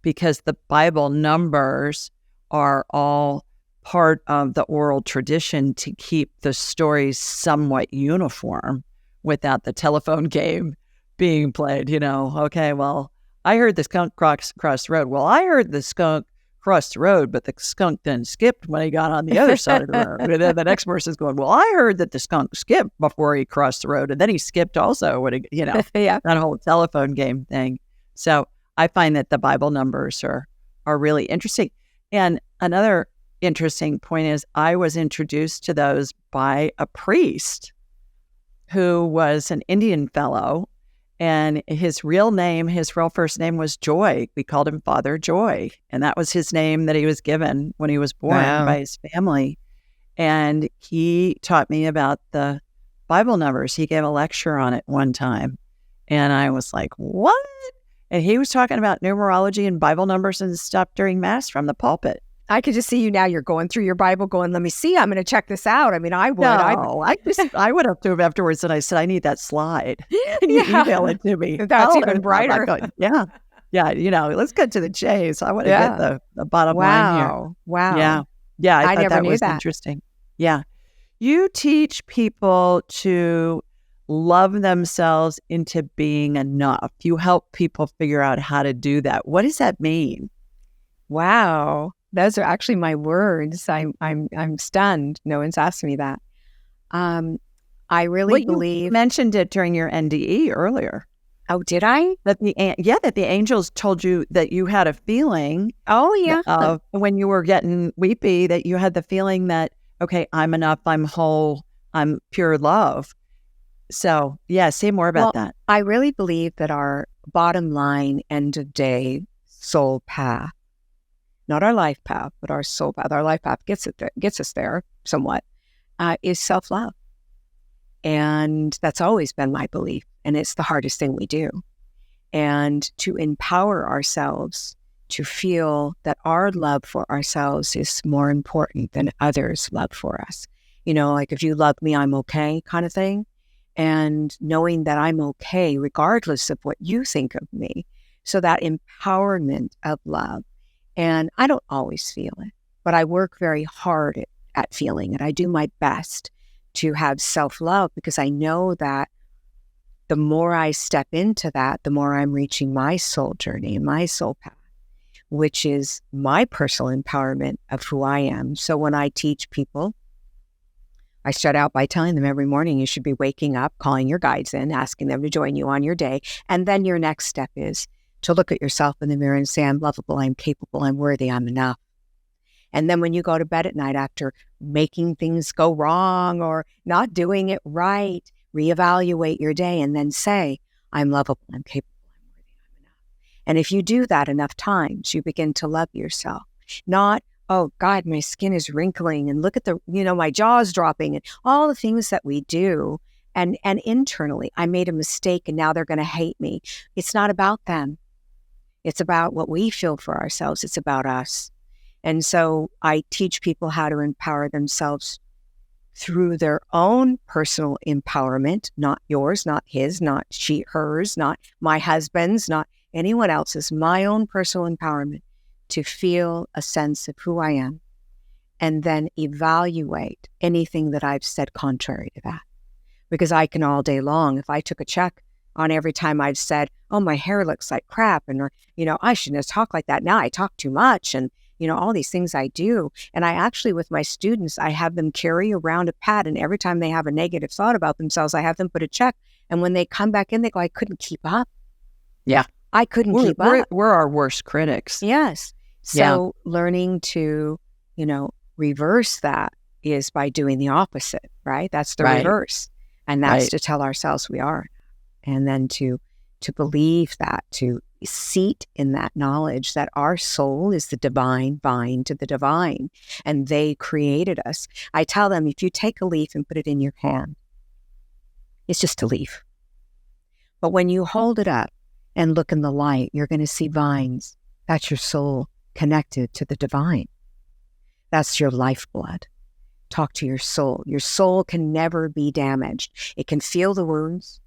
because the Bible numbers are all part of the oral tradition to keep the stories somewhat uniform without the telephone game being played. Okay, well, I heard the skunk crossed the road. Well, I heard the skunk crossed the road, but the skunk then skipped when he got on the other side of the road. And then the next person's going, well, I heard that the skunk skipped before he crossed the road. And then he skipped also when he, that whole telephone game thing. So I find that the Bible numbers are really interesting. And another interesting point is I was introduced to those by a priest who was an Indian fellow. And his real first name was Joy. We called him Father Joy. And that was his name that he was given when he was born by his family. And he taught me about the Bible numbers. He gave a lecture on it one time. And I was like, what? And he was talking about numerology and Bible numbers and stuff during Mass from the pulpit. I could just see you now. You're going through your Bible going, let me see. I'm going to check this out. I mean, I would. No, I went up to him afterwards and I said, I need that slide. Can you email it to me? That's even brighter. Yeah. Yeah. Let's get to the chase. I want to get the bottom line here. Wow. Yeah. Yeah. I thought never that knew was that. interesting. Yeah. You teach people to love themselves into being enough. You help people figure out how to do that. What does that mean? Wow. Those are actually my words. I'm stunned. No one's asked me that. I really believe you mentioned it during your NDE earlier. Oh, did I? That the angels told you that you had a feeling. Oh, yeah. Of when you were getting weepy, that you had the feeling that, okay, I'm enough, I'm whole, I'm pure love. So, yeah, say more about that. I really believe that our bottom line, end of day, soul path, not our life path, but our soul path, our life path gets us there somewhat, is self-love. And that's always been my belief. And it's the hardest thing we do. And to empower ourselves to feel that our love for ourselves is more important than others' love for us. Like if you love me, I'm okay kind of thing. And knowing that I'm okay regardless of what you think of me. So that empowerment of love. And I don't always feel it, but I work very hard at feeling it. I do my best to have self-love because I know that the more I step into that, the more I'm reaching my soul journey and my soul path, which is my personal empowerment of who I am. So when I teach people, I start out by telling them every morning you should be waking up, calling your guides in, asking them to join you on your day. And then your next step is to look at yourself in the mirror and say, I'm lovable, I'm capable, I'm worthy, I'm enough. And then when you go to bed at night after making things go wrong or not doing it right, reevaluate your day and then say, I'm lovable, I'm capable, I'm worthy, I'm enough. And if you do that enough times, you begin to love yourself. Not, oh God, my skin is wrinkling and look at my jaw's dropping and all the things that we do. And internally, I made a mistake and now they're going to hate me. It's not about them. It's about what we feel for ourselves. It's about us. And so I teach people how to empower themselves through their own personal empowerment, not yours, not his, not hers, not my husband's, not anyone else's, my own personal empowerment to feel a sense of who I am and then evaluate anything that I've said contrary to that. Because I can all day long, if I took a check on every time I've said, oh, my hair looks like crap, and, I shouldn't have talked like that. Now I talk too much, and, all these things I do. And I actually, with my students, I have them carry around a pad, and every time they have a negative thought about themselves, I have them put a check. And when they come back in, they go, I couldn't keep up. Yeah. I couldn't keep up. We're our worst critics. Yes. So learning to, reverse that is by doing the opposite, right? That's the reverse. And that's to tell ourselves we are. And then to believe that, to seat in that knowledge that our soul is the divine vine to the divine, and they created us. I tell them, if you take a leaf and put it in your hand, it's just a leaf. But when you hold it up and look in the light, you're going to see vines. That's your soul connected to the divine. That's your lifeblood. Talk to your soul. Your soul can never be damaged. It can feel the wounds.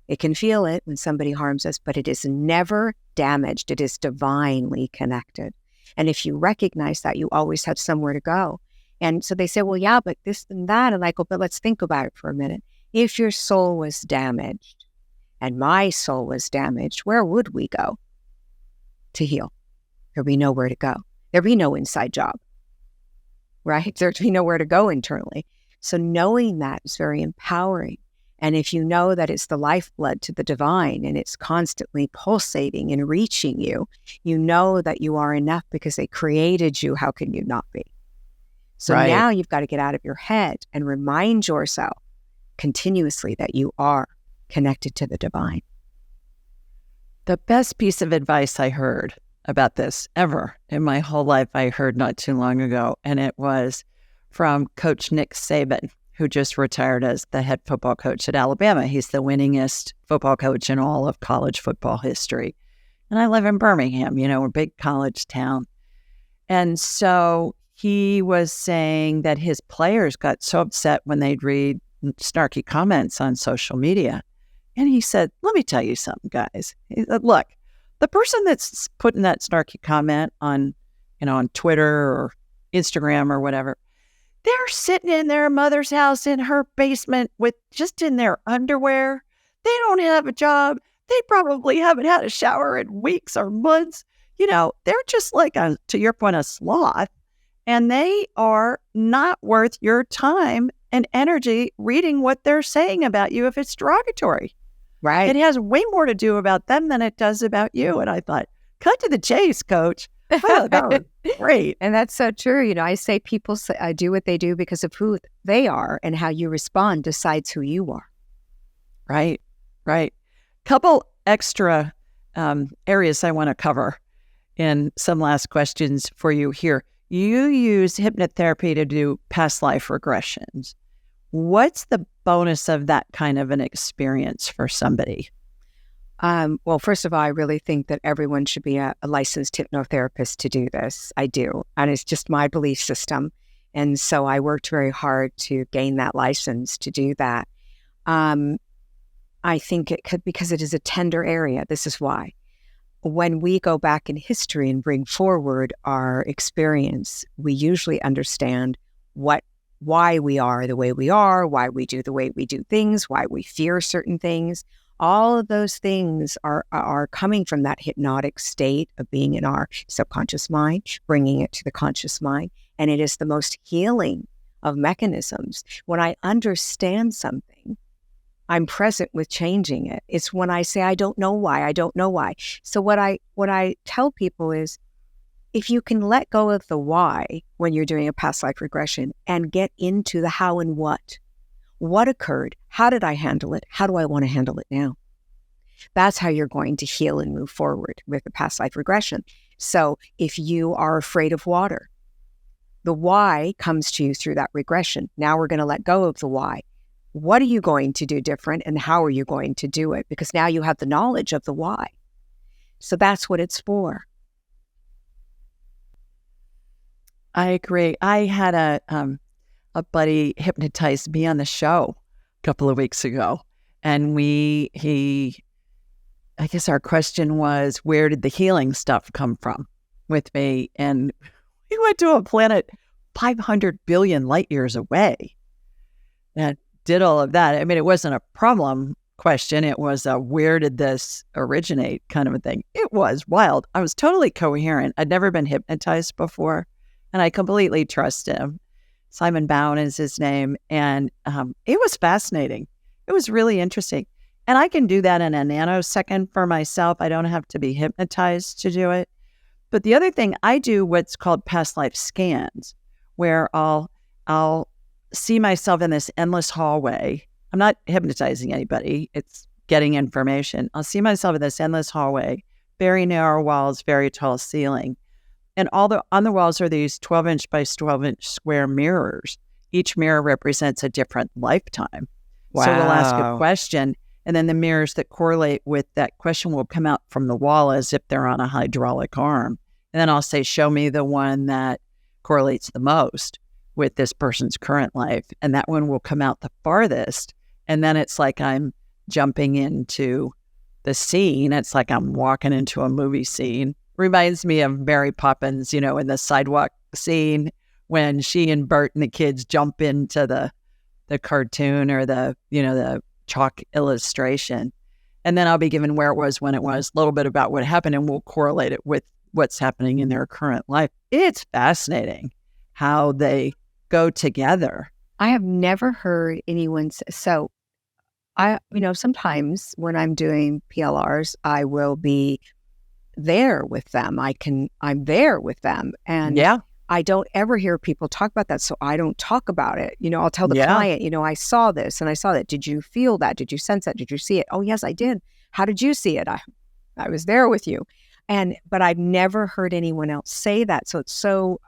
It can feel it when somebody harms us, but it is never damaged. It is divinely connected. And if you recognize that, you always have somewhere to go. And so they say, well, yeah, but this and that. And I go, but let's think about it for a minute. If your soul was damaged and my soul was damaged, where would we go to heal? There'd be nowhere to go. There'd be no inside job, right? There'd be nowhere to go internally. So knowing that is very empowering. And if you know that it's the lifeblood to the divine and it's constantly pulsating and reaching you, you know that you are enough because they created you. How can you not be? So now you've got to get out of your head and remind yourself continuously that you are connected to the divine. The best piece of advice I heard about this ever in my whole life, I heard not too long ago, and it was from Coach Nick Saban, who just retired as the head football coach at Alabama. He's the winningest football coach in all of college football history. And I live in Birmingham, a big college town. And so he was saying that his players got so upset when they'd read snarky comments on social media. And he said, let me tell you something, guys. He said, look, the person that's putting that snarky comment on, on Twitter or Instagram or whatever, they're sitting in their mother's house in her basement with just in their underwear. They don't have a job. They probably haven't had a shower in weeks or months. They're just like, to your point, a sloth. And they are not worth your time and energy reading what they're saying about you if it's derogatory. Right. It has way more to do about them than it does about you. And I thought, cut to the chase, coach. Oh, that was great. And that's so true. I say people do what they do because of who they are, and how you respond decides who you are. Right. Couple extra areas I want to cover in some last questions for you here. You use hypnotherapy to do past life regressions. What's the bonus of that kind of an experience for somebody? Well, first of all, I really think that everyone should be a licensed hypnotherapist to do this. I do. And it's just my belief system. And so I worked very hard to gain that license to do that. I think it could, because it is a tender area. This is why. When we go back in history and bring forward our experience, we usually understand why we are the way we are, why we do the way we do things, why we fear certain things. All of those things are coming from that hypnotic state of being in our subconscious mind, bringing it to the conscious mind. And it is the most healing of mechanisms. When I understand something, I'm present with changing it. It's when I say, I don't know why. So what I tell people is, if you can let go of the why when you're doing a past life regression and get into the how and what occurred, how did I handle it? How do I want to handle it now? That's how you're going to heal and move forward with the past life regression. So if you are afraid of water, the why comes to you through that regression. Now we're going to let go of the why. What are you going to do different, and how are you going to do it? Because now you have the knowledge of the why. So that's what it's for. I agree. I had a buddy hypnotize me on the show a couple of weeks ago. And I guess our question was, where did the healing stuff come from with me? And we went to a planet 500 billion light years away and did all of that. I mean, it wasn't a problem question. It was a, where did this originate kind of a thing. It was wild. I was totally coherent. I'd never been hypnotized before, and I completely trust him. Simon Bowen is his name. And it was fascinating. It was really interesting. And I can do that in a nanosecond for myself. I don't have to be hypnotized to do it. But the other thing, I do what's called past life scans, where I'll see myself in this endless hallway. I'm not hypnotizing anybody. It's getting information. I'll see myself in this endless hallway, very narrow walls, very tall ceiling. And on the walls are these 12-inch by 12-inch square mirrors. Each mirror represents a different lifetime. Wow. So we'll ask a question, and then the mirrors that correlate with that question will come out from the wall as if they're on a hydraulic arm. And then I'll say, show me the one that correlates the most with this person's current life. And that one will come out the farthest. And then it's like I'm jumping into the scene. It's like I'm walking into a movie scene. Reminds me of Mary Poppins, in the sidewalk scene when she and Bert and the kids jump into the cartoon or the chalk illustration. And then I'll be given where it was, when it was, a little bit about what happened, and we'll correlate it with what's happening in their current life. It's fascinating how they go together. I have never heard anyone say, so sometimes when I'm doing PLRs, I will be there with them. I'm there with them. And yeah. I don't ever hear people talk about that. So I don't talk about it. I'll tell the client, I saw this and I saw that. Did you feel that? Did you sense that? Did you see it? Oh, yes, I did. How did you see it? I was there with you. But I've never heard anyone else say that. So it's so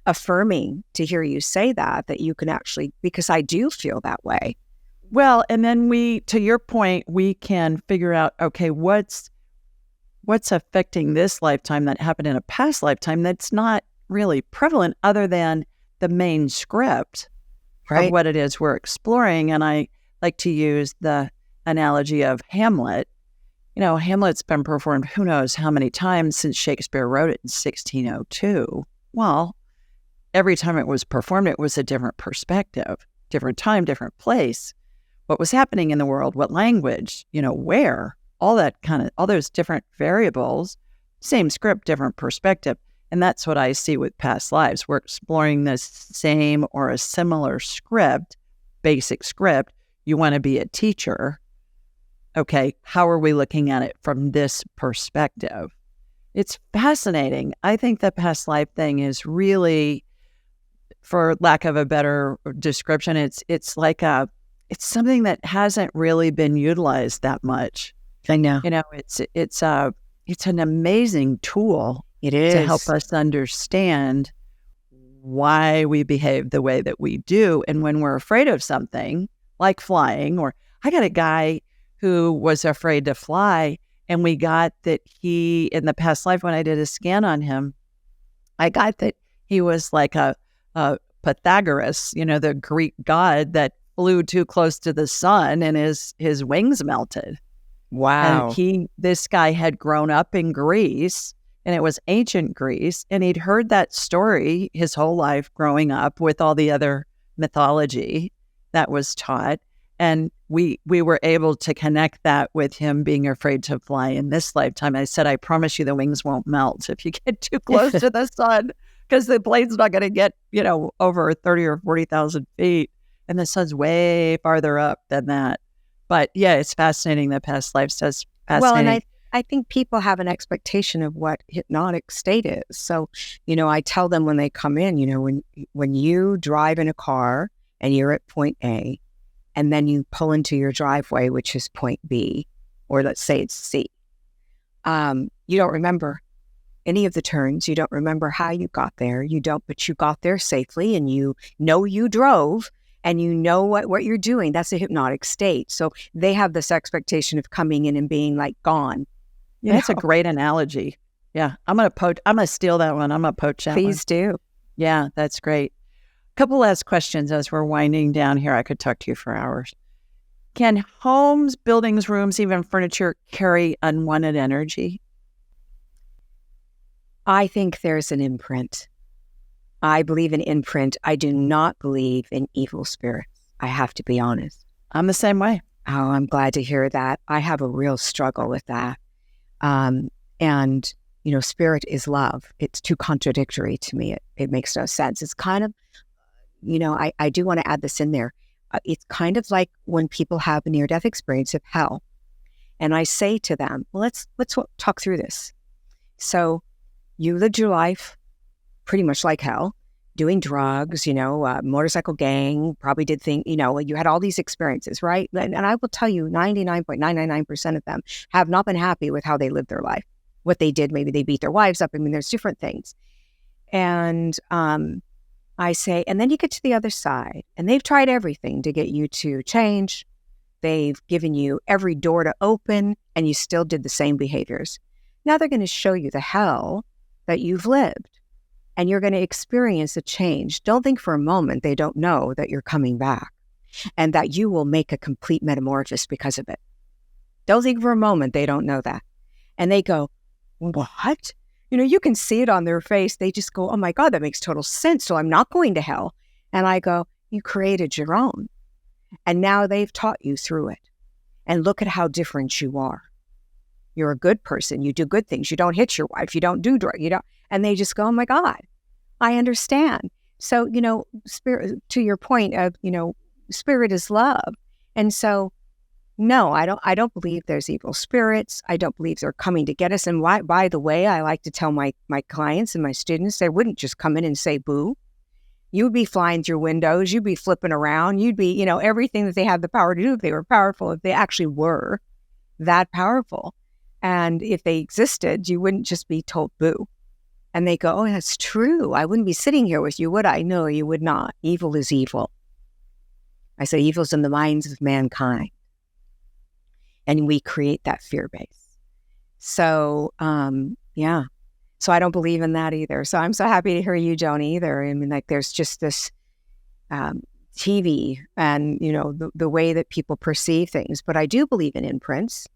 affirming to hear you say that you can actually, because I do feel that way. Well, and then to your point, we can figure out, okay, what's affecting this lifetime that happened in a past lifetime that's not really prevalent other than the main script of Right. what it is we're exploring. And I like to use the analogy of Hamlet. Hamlet's been performed who knows how many times since Shakespeare wrote it in 1602. Well, every time it was performed, it was a different perspective, different time, different place, what was happening in the world, what language, where, all those different variables, same script, different perspective. And that's what I see with past lives. We're exploring this same or a similar script, basic script. You want to be a teacher. Okay, how are we looking at it from this perspective? It's fascinating. I think the past life thing is really, for lack of a better description, it's something that hasn't really been utilized that much. I know. It's an amazing tool. It is. To help us understand why we behave the way that we do. And when we're afraid of something like flying, or I got a guy who was afraid to fly, and we got that he, in the past life, when I did a scan on him, I got that he was like a Pythagoras, the Greek god that flew too close to the sun and his wings melted. Wow. And this guy had grown up in Greece, and it was ancient Greece, and he'd heard that story his whole life growing up with all the other mythology that was taught. And we were able to connect that with him being afraid to fly in this lifetime. I said, I promise you the wings won't melt if you get too close to the sun, because the plane's not going to get, over 30 or 40,000 feet. And the sun's way farther up than that. But yeah, it's fascinating. The past life says fascinating. Well, and I think people have an expectation of what hypnotic state is. So, I tell them when they come in, when you drive in a car and you're at point A, and then you pull into your driveway, which is point B, or let's say it's C, you don't remember any of the turns. You don't remember how you got there. But you got there safely, and you drove, and you know what you're doing. That's a hypnotic state. So they have this expectation of coming in and being like gone. That's a great analogy. Yeah. I'm going to steal that one. I'm going to poach that one. Please do. Yeah, that's great. Couple last questions as we're winding down here. I could talk to you for hours. Can homes, buildings, rooms, even furniture carry unwanted energy? I think there's an imprint. I believe in imprint. I do not believe in evil spirits. I have to be honest. I'm the same way. Oh, I'm glad to hear that. I have a real struggle with that. And, spirit is love. It's too contradictory to me. It makes no sense. It's kind of, I do want to add this in there. It's kind of like when people have a near-death experience of hell. And I say to them, well, let's talk through this. So you lived your life pretty much like hell, doing drugs, motorcycle gang, probably did things, you had all these experiences, right? And I will tell you 99.999% of them have not been happy with how they lived their life, what they did. Maybe they beat their wives up. I mean, there's different things. And I say, and then you get to the other side, and they've tried everything to get you to change. They've given you every door to open, and you still did the same behaviors. Now they're going to show you the hell that you've lived. And you're going to experience a change. Don't think for a moment they don't know that you're coming back and that you will make a complete metamorphosis because of it. Don't think for a moment they don't know that. And they go, what? You can see it on their face. They just go, oh my God, that makes total sense. So I'm not going to hell. And I go, you created your own. And now they've taught you through it. And look at how different you are. You're a good person. You do good things. You don't hit your wife. You don't do drugs. And they just go, oh my God, I understand. So, spirit, to your point of, spirit is love. And so, no, I don't believe there's evil spirits. I don't believe they're coming to get us. And by the way, I like to tell my clients and my students, they wouldn't just come in and say boo. You'd be flying through windows. You'd be flipping around. You'd be, everything that they have the power to do if they were powerful, if they actually were that powerful. And if they existed, you wouldn't just be told boo. And they go, oh, that's true. I wouldn't be sitting here with you, would I? No, you would not. Evil is evil. I say evil's in the minds of mankind. And we create that fear base. So, yeah. So I don't believe in that either. So I'm so happy to hear you don't either. I mean, like there's just this TV and, the way that people perceive things. But I do believe in imprints,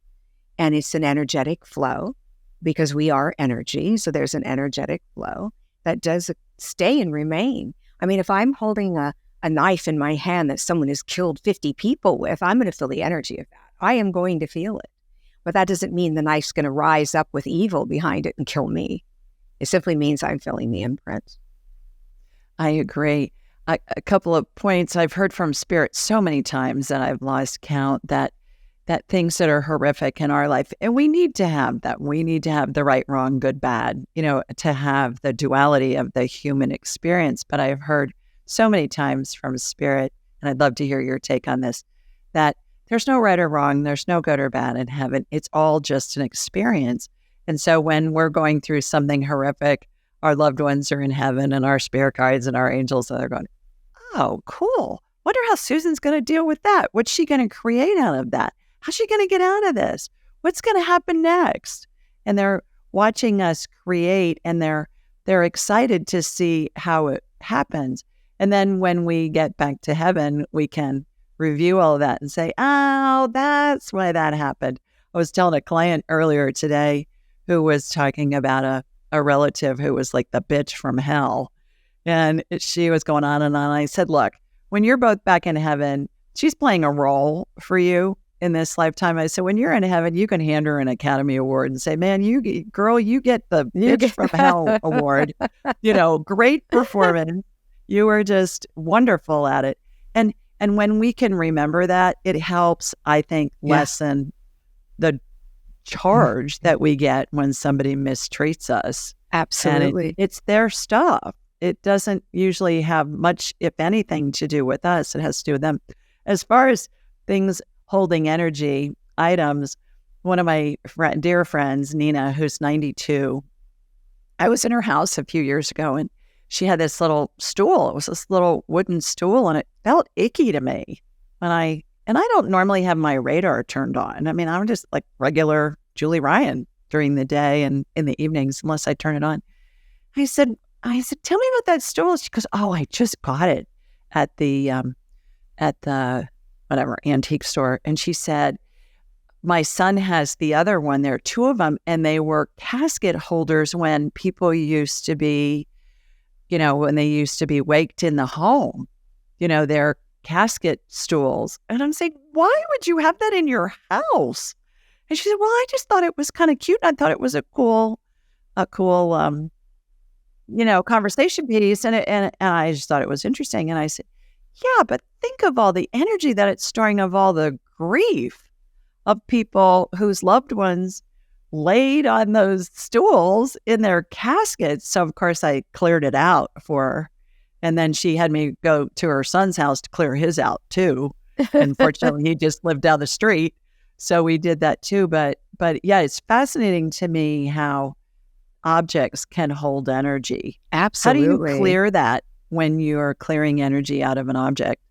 and it's an energetic flow because we are energy. So there's an energetic flow that does stay and remain. I mean, if I'm holding a knife in my hand that someone has killed 50 people with, I'm going to feel the energy of that. I am going to feel it. But that doesn't mean the knife's going to rise up with evil behind it and kill me. It simply means I'm feeling the imprint. I agree. A couple of points I've heard from spirit so many times that I've lost count, that things that are horrific in our life, and we need to have that. We need to have the right, wrong, good, bad, to have the duality of the human experience. But I've heard so many times from spirit, and I'd love to hear your take on this, that there's no right or wrong, there's no good or bad in heaven. It's all just an experience. And so when we're going through something horrific, our loved ones are in heaven and our spirit guides and our angels, and they're going, oh, cool. Wonder how Susan's going to deal with that. What's she going to create out of that? How's she going to get out of this? What's going to happen next? And they're watching us create, and they're excited to see how it happens. And then when we get back to heaven, we can review all of that and say, oh, that's why that happened. I was telling a client earlier today who was talking about a relative who was like the bitch from hell. And she was going on and on. I said, look, when you're both back in heaven, she's playing a role for you in this lifetime. I said, when you're in heaven, you can hand her an Academy Award and say, man, you get the bitch from hell award. Great performance. You were just wonderful at it. And when we can remember that, it helps, I think, lessen the charge that we get when somebody mistreats us. Absolutely. And it's their stuff. It doesn't usually have much, if anything, to do with us. It has to do with them. As far as things holding energy, items, one of my dear friends, Nina, who's 92, I was in her house a few years ago, and she had this little stool. It was this little wooden stool, and it felt icky to me. And I don't normally have my radar turned on. I mean, I'm just like regular Julie Ryan during the day and in the evenings, unless I turn it on. I said, tell me about that stool. She goes, oh, I just got it at the whatever antique store. And she said, my son has the other one. There are two of them, and they were casket holders when people used to be, when they used to be waked in the home. They're casket stools. And I'm saying, why would you have that in your house? And she said, well, I just thought it was kind of cute. I thought it was a cool conversation piece. And I just thought it was interesting. And I said, yeah, but think of all the energy that it's storing, of all the grief of people whose loved ones laid on those stools in their caskets. So, of course, I cleared it out for her. And then she had me go to her son's house to clear his out, too. Unfortunately, he just lived down the street. So we did that, too. But yeah, it's fascinating to me how objects can hold energy. Absolutely. How do you clear that when you're clearing energy out of an object?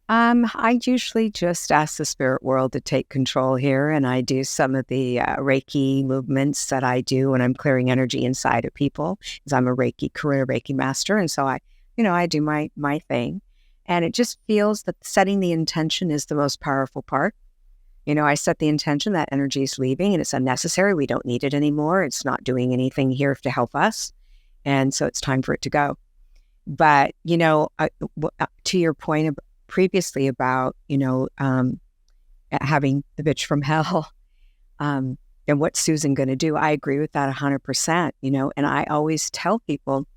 I usually just ask the spirit world to take control here, and I do some of the Reiki movements that I do when I'm clearing energy inside of people, because I'm a career Reiki master, and so I do my thing, and it just feels that setting the intention is the most powerful part. I set the intention that energy is leaving and it's unnecessary. We don't need it anymore. It's not doing anything here to help us, and so it's time for it to go. But to your point previously about, having the bitch from hell, and what's Susan going to do? I agree with that 100%, and I always tell people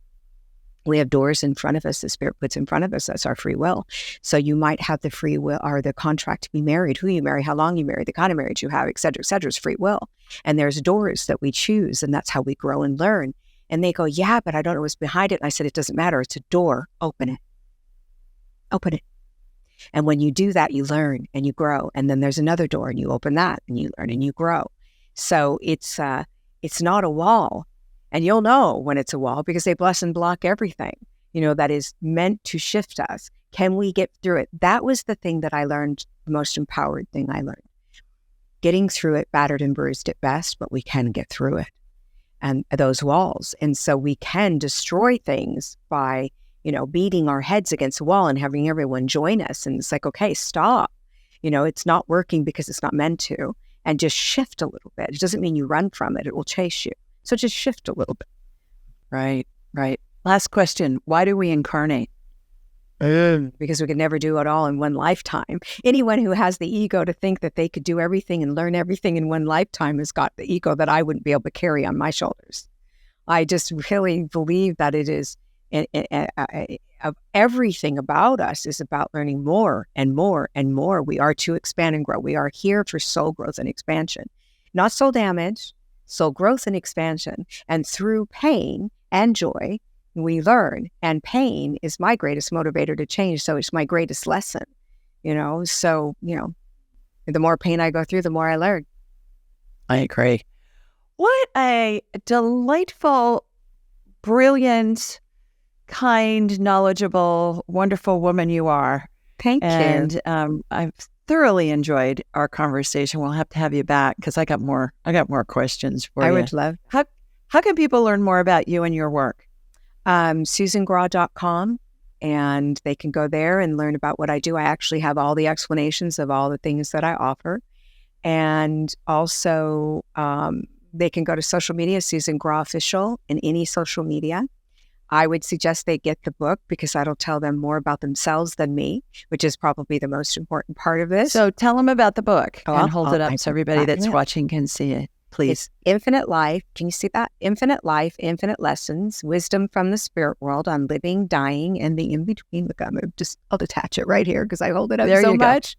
we have doors in front of us, the spirit puts in front of us. That's our free will. So you might have the free will or the contract to be married, who you marry, how long you marry, the kind of marriage you have, et cetera, is free will. And there's doors that we choose, and that's how we grow and learn. And they go, yeah, but I don't know what's behind it. And I said, it doesn't matter. It's a door. Open it. Open it. And when you do that, you learn and you grow. And then there's another door, and you open that and you learn and you grow. So it's not a wall. And you'll know when it's a wall because they bless and block everything, that is meant to shift us. Can we get through it? That was the thing that I learned, the most empowered thing I learned. Getting through it, battered and bruised at best, but we can get through it. and those walls. And so we can destroy things by, beating our heads against the wall and having everyone join us. And it's like, okay, stop. It's not working because it's not meant to. And just shift a little bit. It doesn't mean you run from it. It will chase you. So just shift a little bit. Right, right. Last question. Why do we incarnate? Because we could never do it all in one lifetime. Anyone who has the ego to think that they could do everything and learn everything in one lifetime has got the ego that I wouldn't be able to carry on my shoulders. I just really believe that it is, of everything about us is about learning more and more and more. We are to expand and grow. We are here for soul growth and expansion, not soul damage, soul growth and expansion. And through pain and joy, we learn. And pain is my greatest motivator to change. So it's my greatest lesson, So, the more pain I go through, the more I learn. I agree. What a delightful, brilliant, kind, knowledgeable, wonderful woman you are. Thank you. And I've thoroughly enjoyed our conversation. We'll have to have you back because I got more questions for you. I would love. How can people learn more about you and your work? SusanGrau.com, and they can go there and learn about what I do. I actually have all the explanations of all the things that I offer. And also, they can go to social media, Susan Grau Official, in any social media. I would suggest they get the book because that'll tell them more about themselves than me, which is probably the most important part of this. So tell them about the book and hold it up so everybody that's watching can see it, please. It's Infinite Life. Can you see that? Infinite Life, Infinite Lessons, Wisdom from the Spirit World on Living, Dying, and the In-Between. Look, I'll detach it right here because I hold it up so much.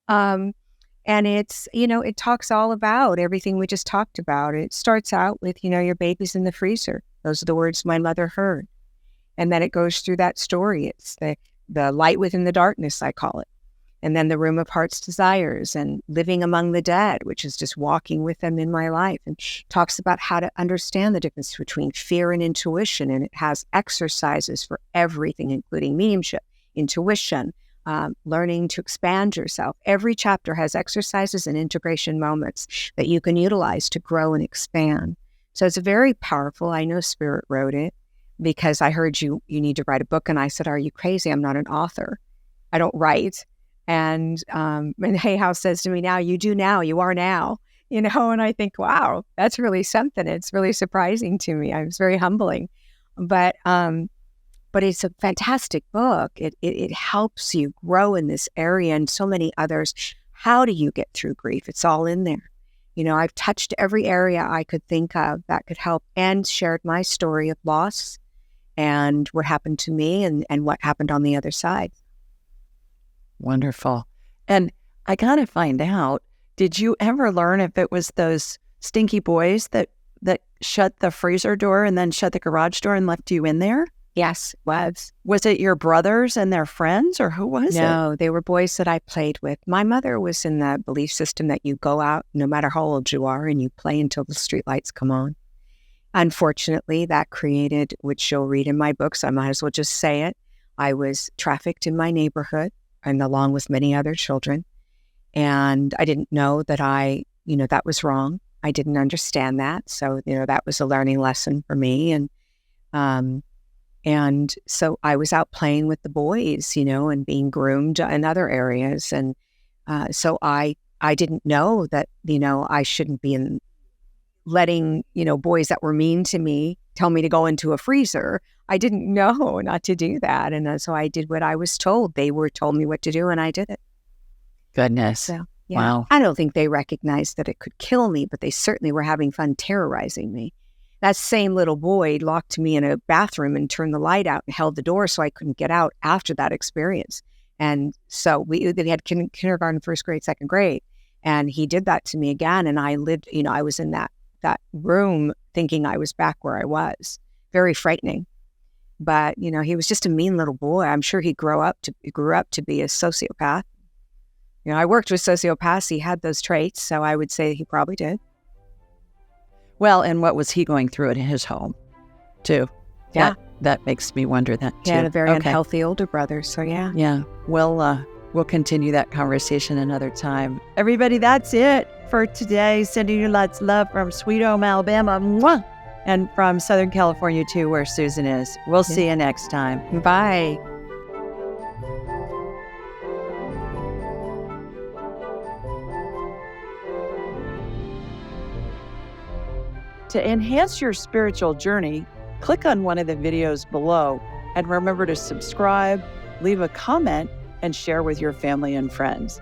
And it's, it talks all about everything we just talked about. It starts out with, your baby's in the freezer. Those are the words my mother heard. And then it goes through that story. It's the light within the darkness, I call it. And then the room of heart's desires and living among the dead, which is just walking with them in my life, and talks about how to understand the difference between fear and intuition. And it has exercises for everything, including mediumship, intuition, learning to expand yourself. Every chapter has exercises and integration moments that you can utilize to grow and expand. So it's very powerful. I know Spirit wrote it because I heard you need to write a book. And I said, are you crazy? I'm not an author. I don't write. And Hay House says to me now, you do now, you are now, and I think, wow, that's really something. It's really surprising to me. It's very humbling, but it's a fantastic book. It helps you grow in this area and so many others. How do you get through grief? It's all in there. I've touched every area I could think of that could help and shared my story of loss and what happened to me and what happened on the other side. Wonderful. And I got to find out, did you ever learn if it was those stinky boys that shut the freezer door and then shut the garage door and left you in there? Yes, it was. Was it your brothers and their friends, or who was it? No, they were boys that I played with. My mother was in the belief system that you go out, no matter how old you are, and you play until the streetlights come on. Unfortunately, that created, which you'll read in my books, I might as well just say it, I was trafficked in my neighborhood, and along with many other children. And I didn't know that that was wrong. I didn't understand that. So, that was a learning lesson for me. And so I was out playing with the boys, and being groomed in other areas. And so I didn't know that, I shouldn't be letting, boys that were mean to me tell me to go into a freezer. I didn't know not to do that. And so I did what I was told. They told me what to do, and I did it. Goodness. So, yeah. Wow. I don't think they recognized that it could kill me, but they certainly were having fun terrorizing me. That same little boy locked me in a bathroom and turned the light out and held the door so I couldn't get out after that experience. And so they had kindergarten, first grade, second grade. And he did that to me again. And I lived, I was in that room thinking I was back where I was. Very frightening. But, he was just a mean little boy. I'm sure he grew up to be a sociopath. I worked with sociopaths. He had those traits. So I would say he probably did. Well, and what was he going through at his home, too? Yeah. That makes me wonder that, too. He had a very unhealthy older brother, so yeah. Yeah. Well, we'll continue that conversation another time. Everybody, that's it for today. Sending you lots of love from Sweet Home, Alabama. Mwah! And from Southern California, too, where Susan is. We'll see you next time. Bye. To enhance your spiritual journey, click on one of the videos below and remember to subscribe, leave a comment, and share with your family and friends.